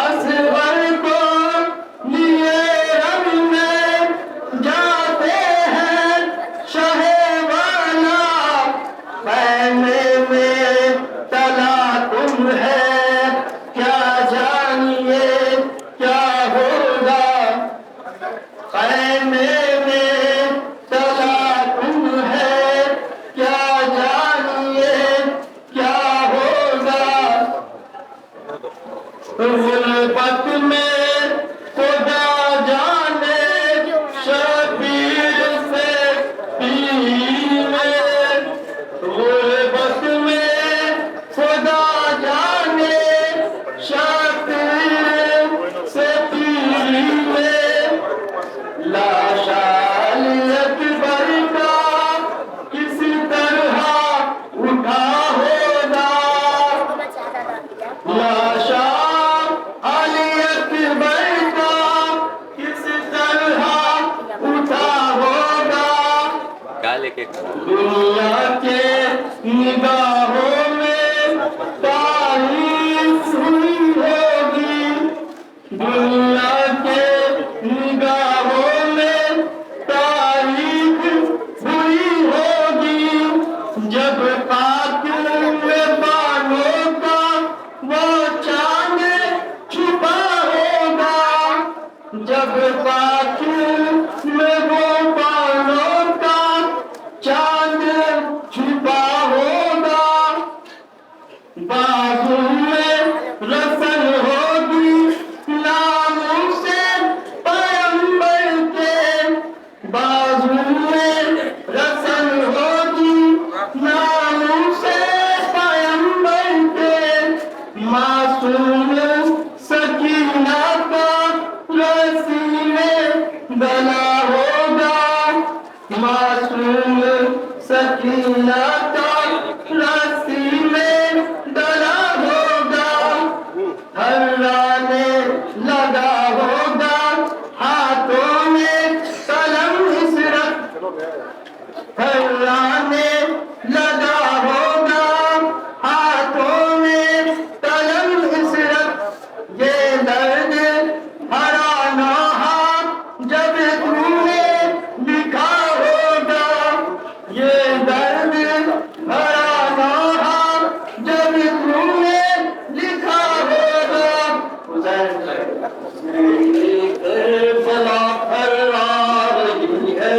असगर को ये रंग में जाते हैं शहे वाला। पैने में तला तुम है क्या जानिए क्या होगा, खैमे में तला तुम है क्या जानिए क्या होगा। गुर्बत में खुदा जाने शबीर से पीने, गुर्बत में खुदा जाने शबीर से पीने। लाशाल अकबर का किस तरह उठा होगा, लाशाल अकबर का किस तरह उठा होगा। दुनिया के निगाहों में तारीफ हुई होगी, दुनिया के निगाहों में तारीफ हुई होगी। जब कातिल में बालों का वो चांद छुपा होगा, जब कातिल में वो बालों का चांद छुपा होगा। बाजू में रसन होगी नामों से पैगंबर के, बाजू में रसन होगी नामों से पैगंबर के। मासूम सकीना का रसी में हर्राने लगा होगा हाथों में कलम इसरत, हर्राने लगा होगा हाथों में कलम इसरत, ये दर्द भरा नाहा जब तूने लिखा होगा, ये दर्द भरा नाहा जब तूने लिखा होगा। करबला फर्रा रही है,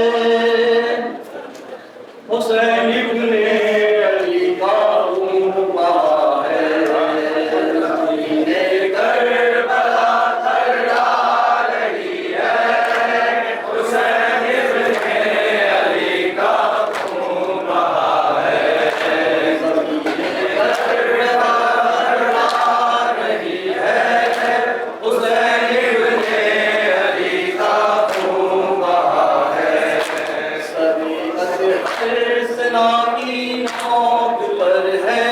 हुसैन इब्ने अली का उम्मा है, करबला फर्रा रही है, हुसैन इब्ने अली का उम्मा है, करबला फर्रा रही है, हुसैन इब्ने अली का उम्मा है, सभी सना की नोक पर है,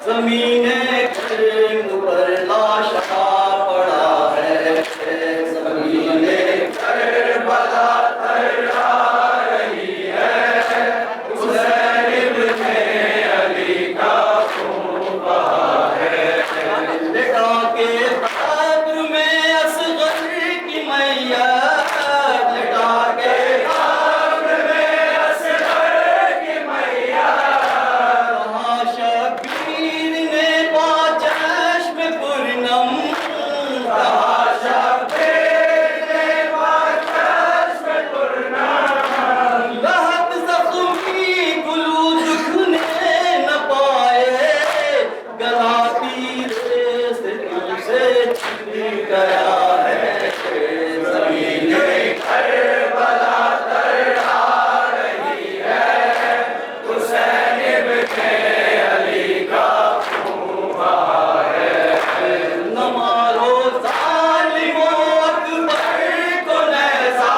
ज़मीने कर्म पर लाशा पड़ा है, ज़मीने करबला थर्रा रही है, हुसैन इब्ने अली का उम्मा है, लिटा के कब्र में असगर की मैया, लिटा के कब्र में असगर की मैया, कहाँ शबीर ने चश्म पूर्णम, कहाँ शबीर ने चश्म पूर्णम, लहत ज़ख्मी गुलू दुखने न पाए, गला तीरे से दिल से छिड़ गया है, ज़मीने करबला थर्रा रही है, हुसैन इब्ने अली का उम्मा है, न मारो ज़ालिमों अकबर को नेज़ा,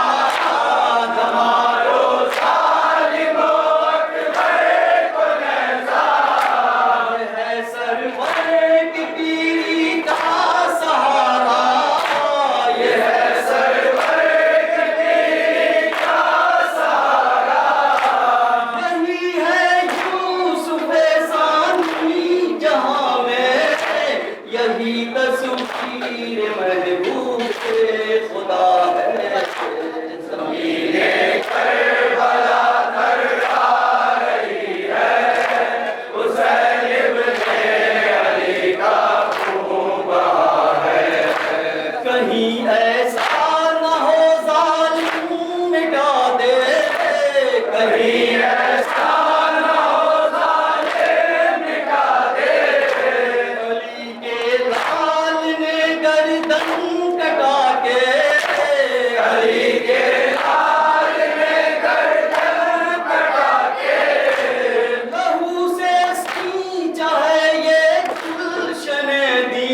न मारो ज़ालिमों अकबर को नेज़ा, है सरवर की पीरी का सहारा, ये है सरवर की पीरी का सहारा, यही है यूसुफ सानी जहां में, यही तस्वीर महबूब के खुदा है, ज़मीने करबला थर्रा रही है, हुसैन इब्ने अली का उम्मा है, कहीं ऐसा न हो ज़ालिम मिटा दे, कहीं ऐसा न हो ज़ालिम मिटा दे, अली के लाल ने गर्दन कटा के, अली के लाल ने गर्दन कटा के, लहू से सींचा है ये गुलशने दी,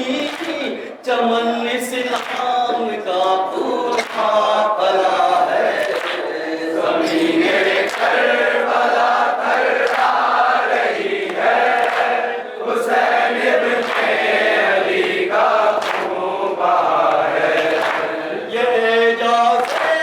चमन इस्लाम का फूला फला है, ज़मीने करबला थर्रा रही है, हुसैन इब्ने अली का उम्मा है, ये जाज़े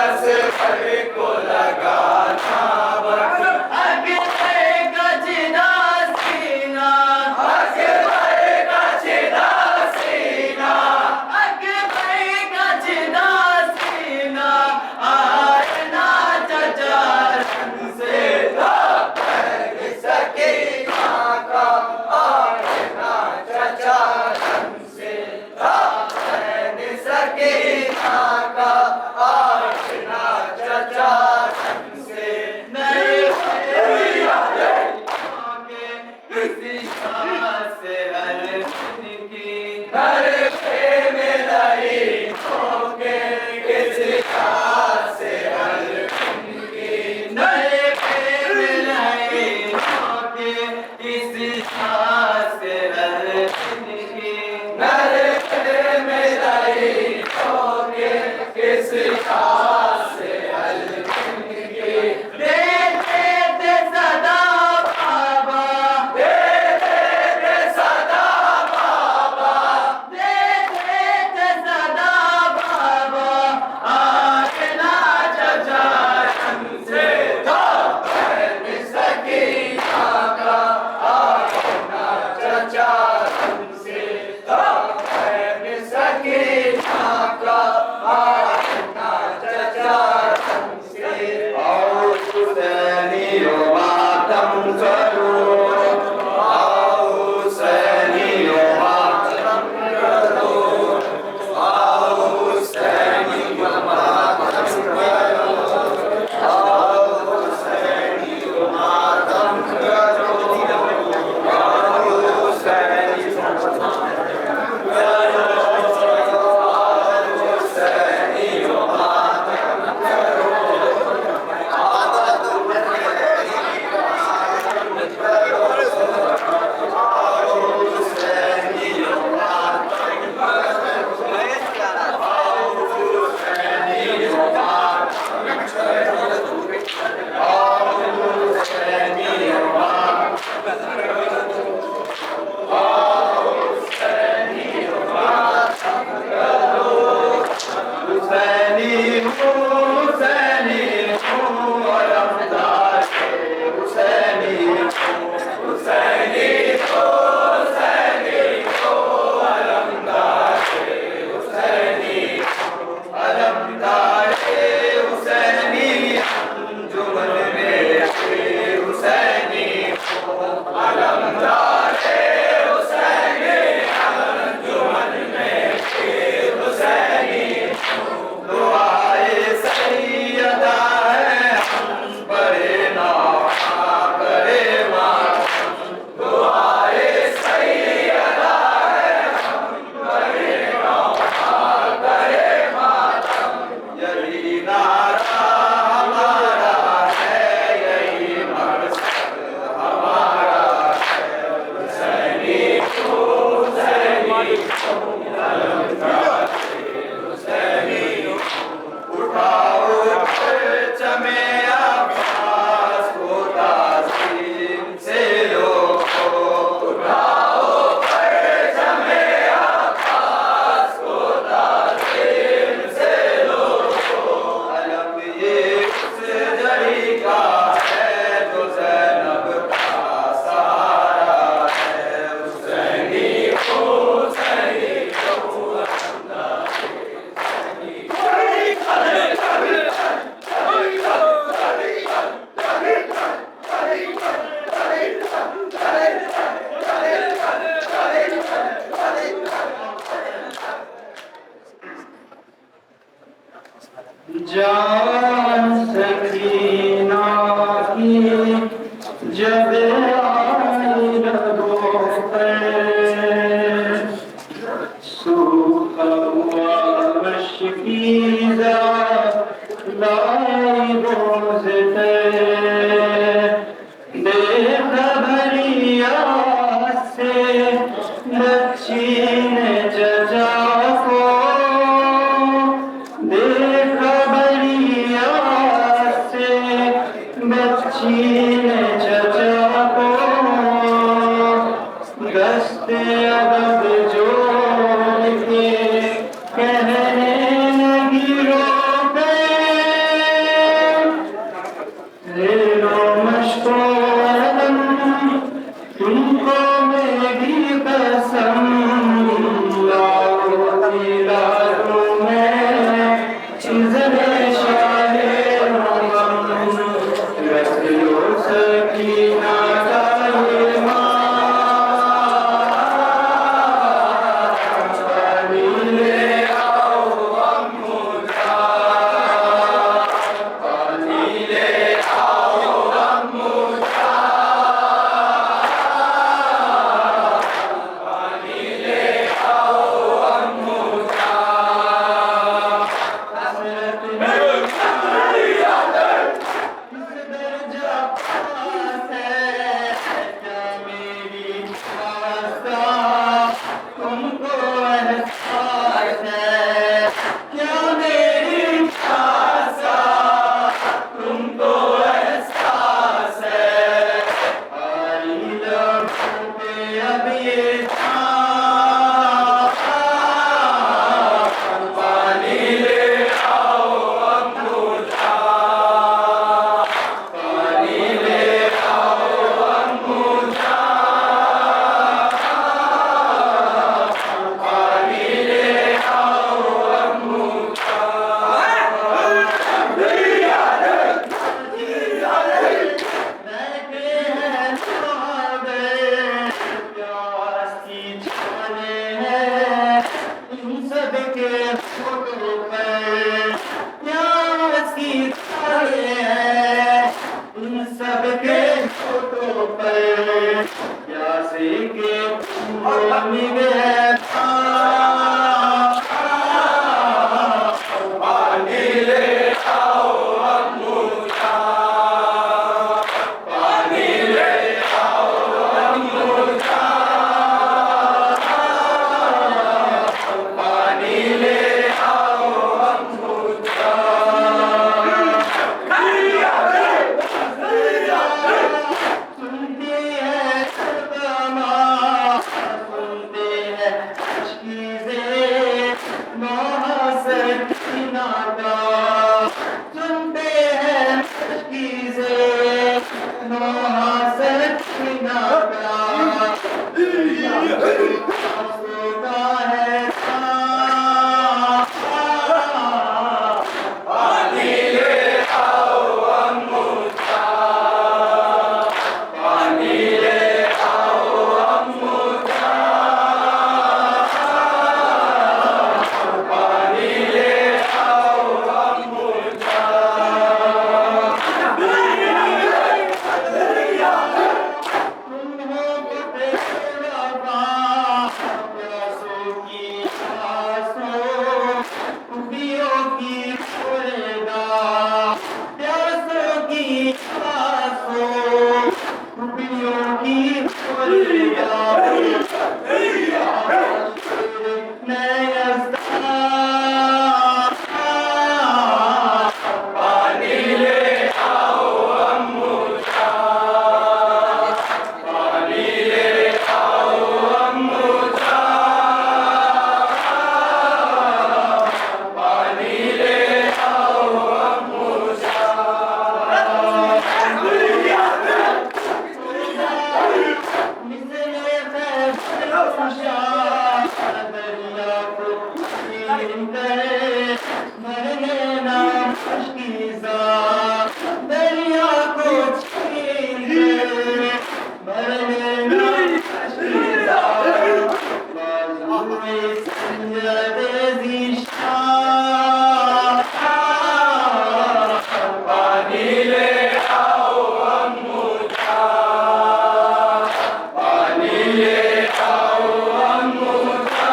रस भर को लगाना वक्त आगे बढ़ेगा जिदा सीना आगे बढ़ेगा जिदा सीना आगे बढ़ेगा जिदा सीना आए ना चचा रंग से सकीना का आए ना चचा रंग से सकीना का आए ना चचा रंग से नए किसी से हर की हर पे मेरा ही होके किसी से हर की नए पे मेरा ही होके किसी से हर की नए पे मेरा ही होके किसी से हर की दे दे सदा बाबा दे दे सदा बाबा दे दे सदा बाबा आए ना चचा रंग से सकीना का आए ना चचा रंग से सकीना का आए ना चचा रंग से और हुसैनियों मातम करो आओ हुसैनियों मातम करो आओ हुसैनियों मातम करो आओ हुसैनियों मातम करो आओ हुसैनियों जान सकीना की जब आई रगों पर सूखा हुआ मशकीज़ा लाई रोज़ देख भरिया से बच्ची ने जजा को देख भरिया से बच्ची ने जजा को दस्ते अदब जोड़ के कहने लगी रो गए छीन कर भर लेना मुश्किज़ा दरिया को छीन कर भर लेना मुश्किज़ा बाज़ू में संजदे ज़िशान पानी ले आओ अम्मुजा पानी ले आओ अम्मुजा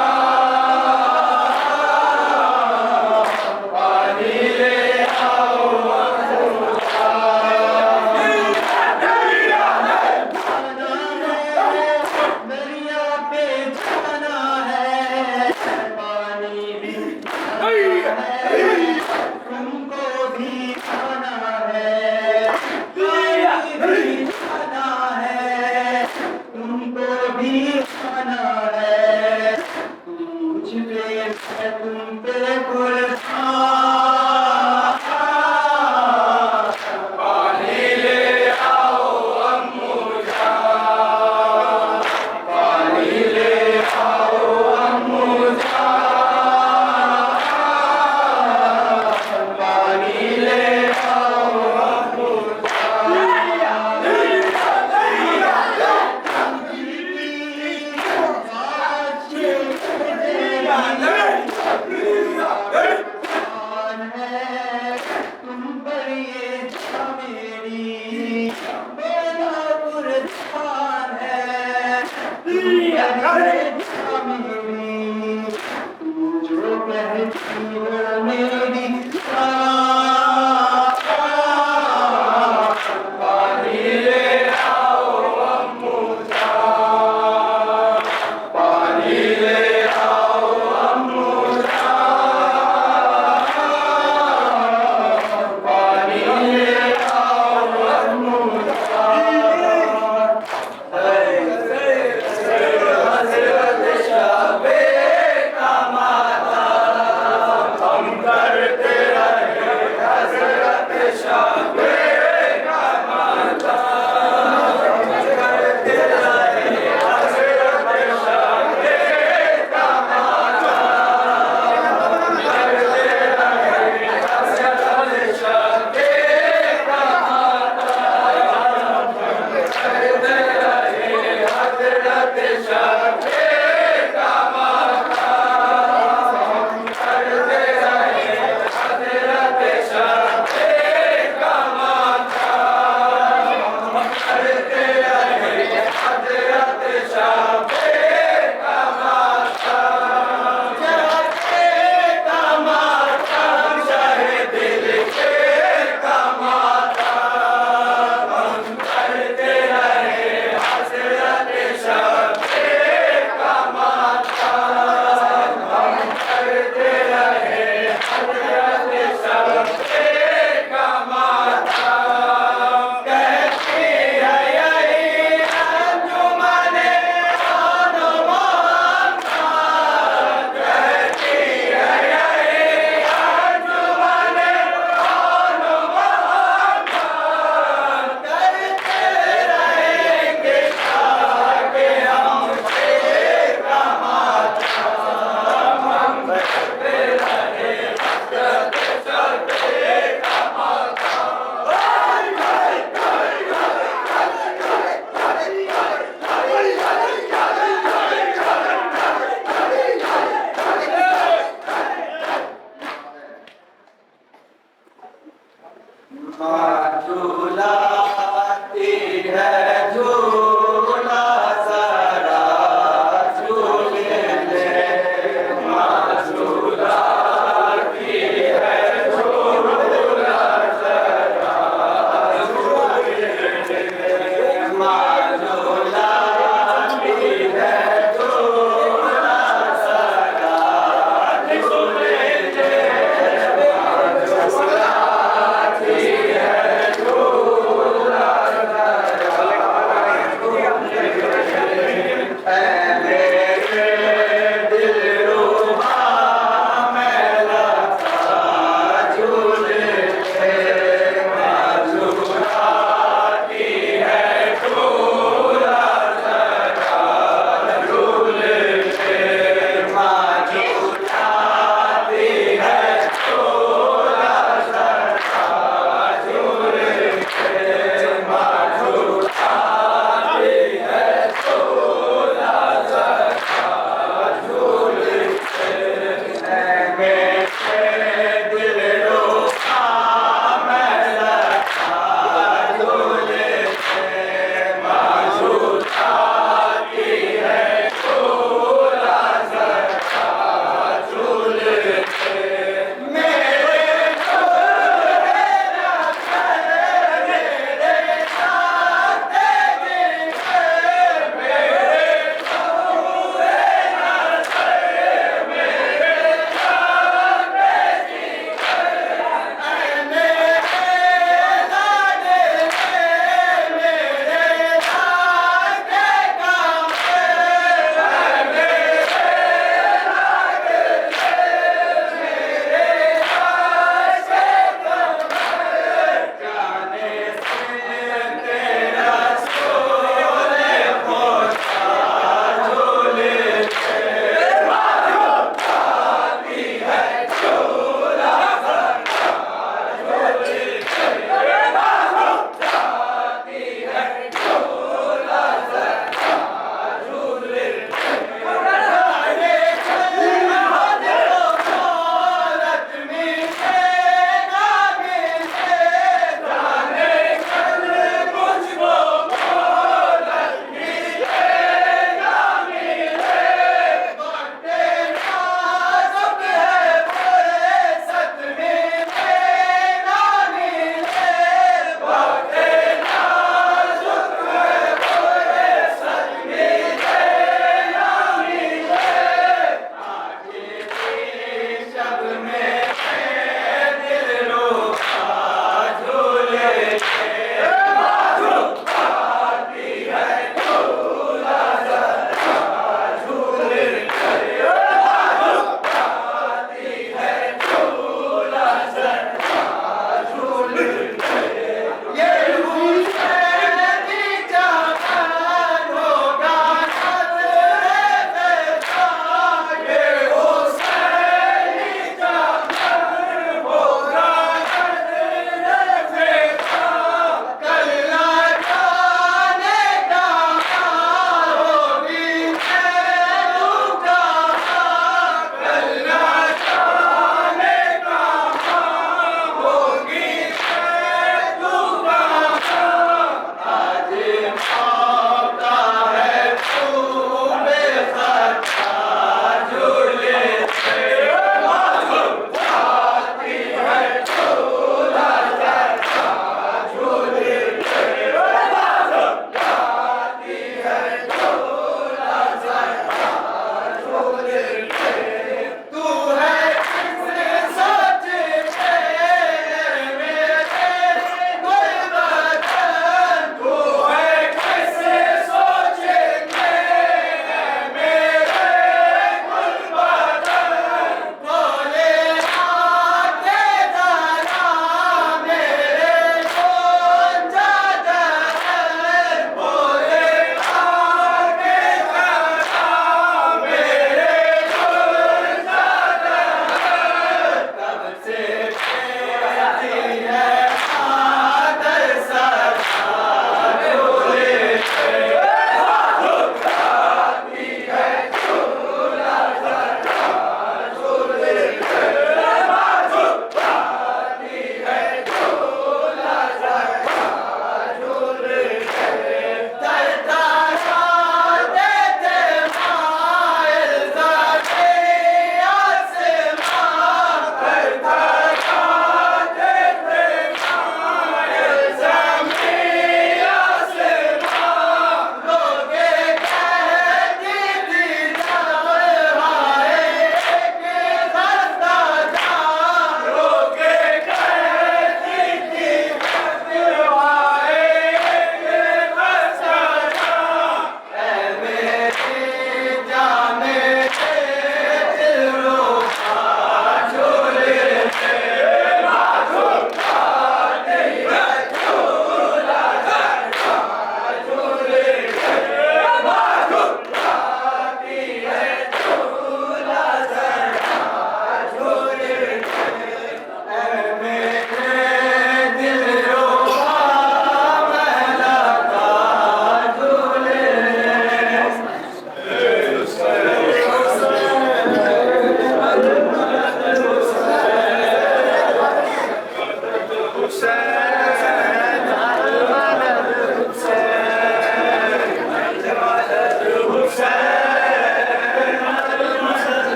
पानी ले आओ अम्मुजा दरिया पे जाना है पानी भी तुमको भी खाना है पानी भी खाना है तुमको भी खाना है मुझ पे मैं तुम पे कुर्बान पानी ले आओ अम्मुजा पानी ले आओ अम्मुजा पानी ले आओ तुम पर ये मेरी बड़ा कुर्बान है तुम पर ये मेरी तुम जो कहती हो मेरी पानी ले आओ अम्मुजा पानी ले आओ अम्मुजा पानी ले आओ अम्मुजा हज़रत शबे का माता हम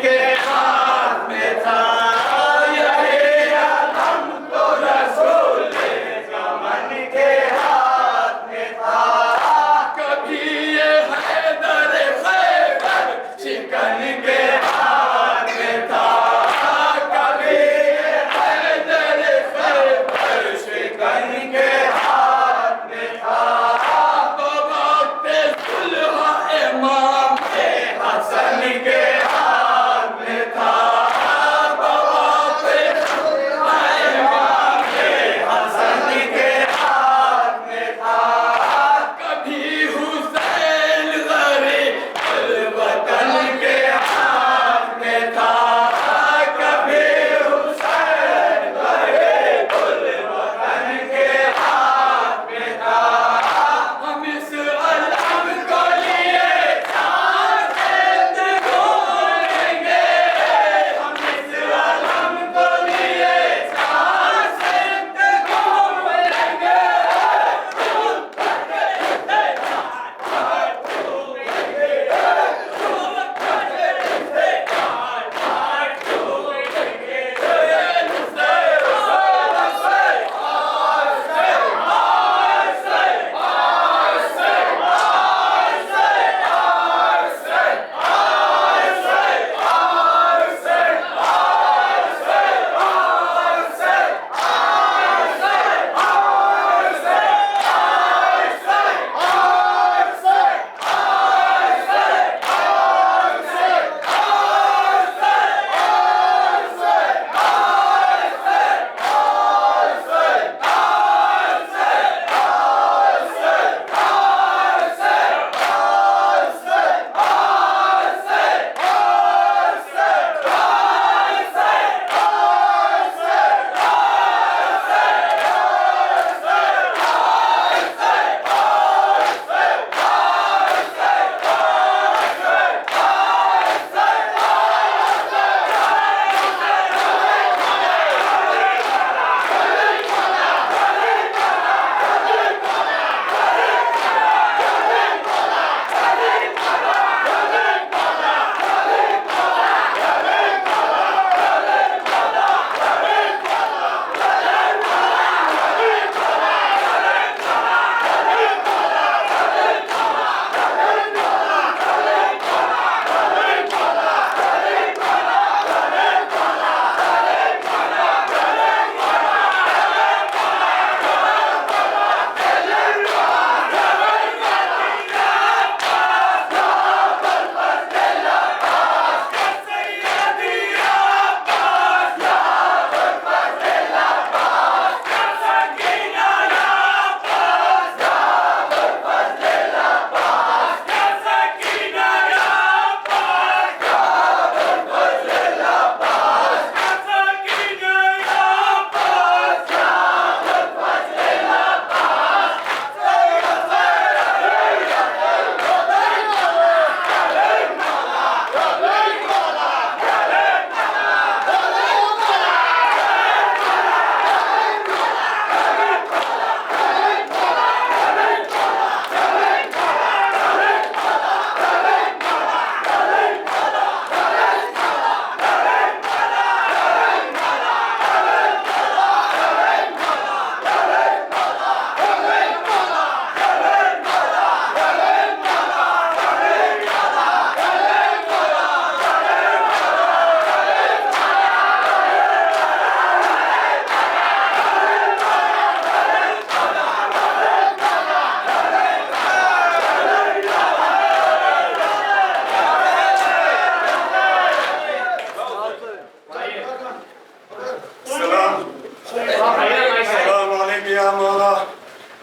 के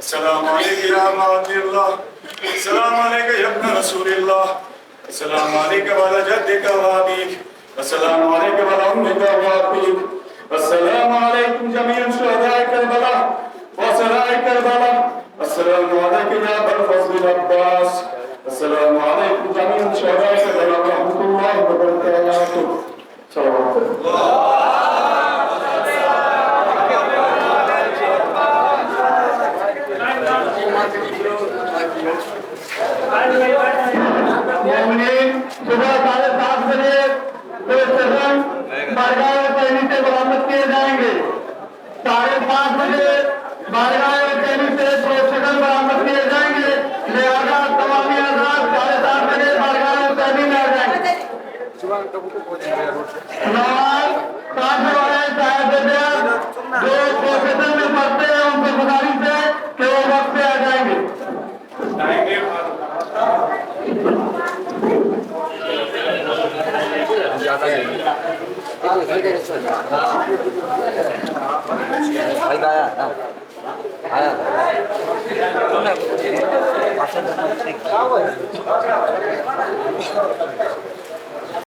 अस्सलाम वालेकुम या मातिल्लाह, अस्सलाम वालेकुम या इब्न रसूलिल्लाह, अस्सलाम वालेकुम वाला जद्दिका व अबीक, अस्सलाम वालेकुम वाला उम्मिका व अबीक, अस्सलाम वालेकुम जमीअन शुहदाए करबला व सराए करबला, अस्सलाम वालेकुम या अबल फज़ल अब्बास, अस्सलाम वालेकुम जमीअन शुहदाए करबला व रहमतुल्लाहि व बरकातुहू। सुबह 7:30 बजे दो स्टेशन बारगाह और टहनी से बरामद किए जाएंगे। 5:30 बजे बारगाह और टहनी से दो स्टेशन बरामद किए जाएंगे। लिहाजा तमामी हज़रात 7:30 बजे बारगाह और टहनी में आ जाएंगे। जो प्रोफेशन में पढ़ते हैं उनसे गुजारिश है कि वो वक्त पे आ जाएंगे। भाई आया ना आया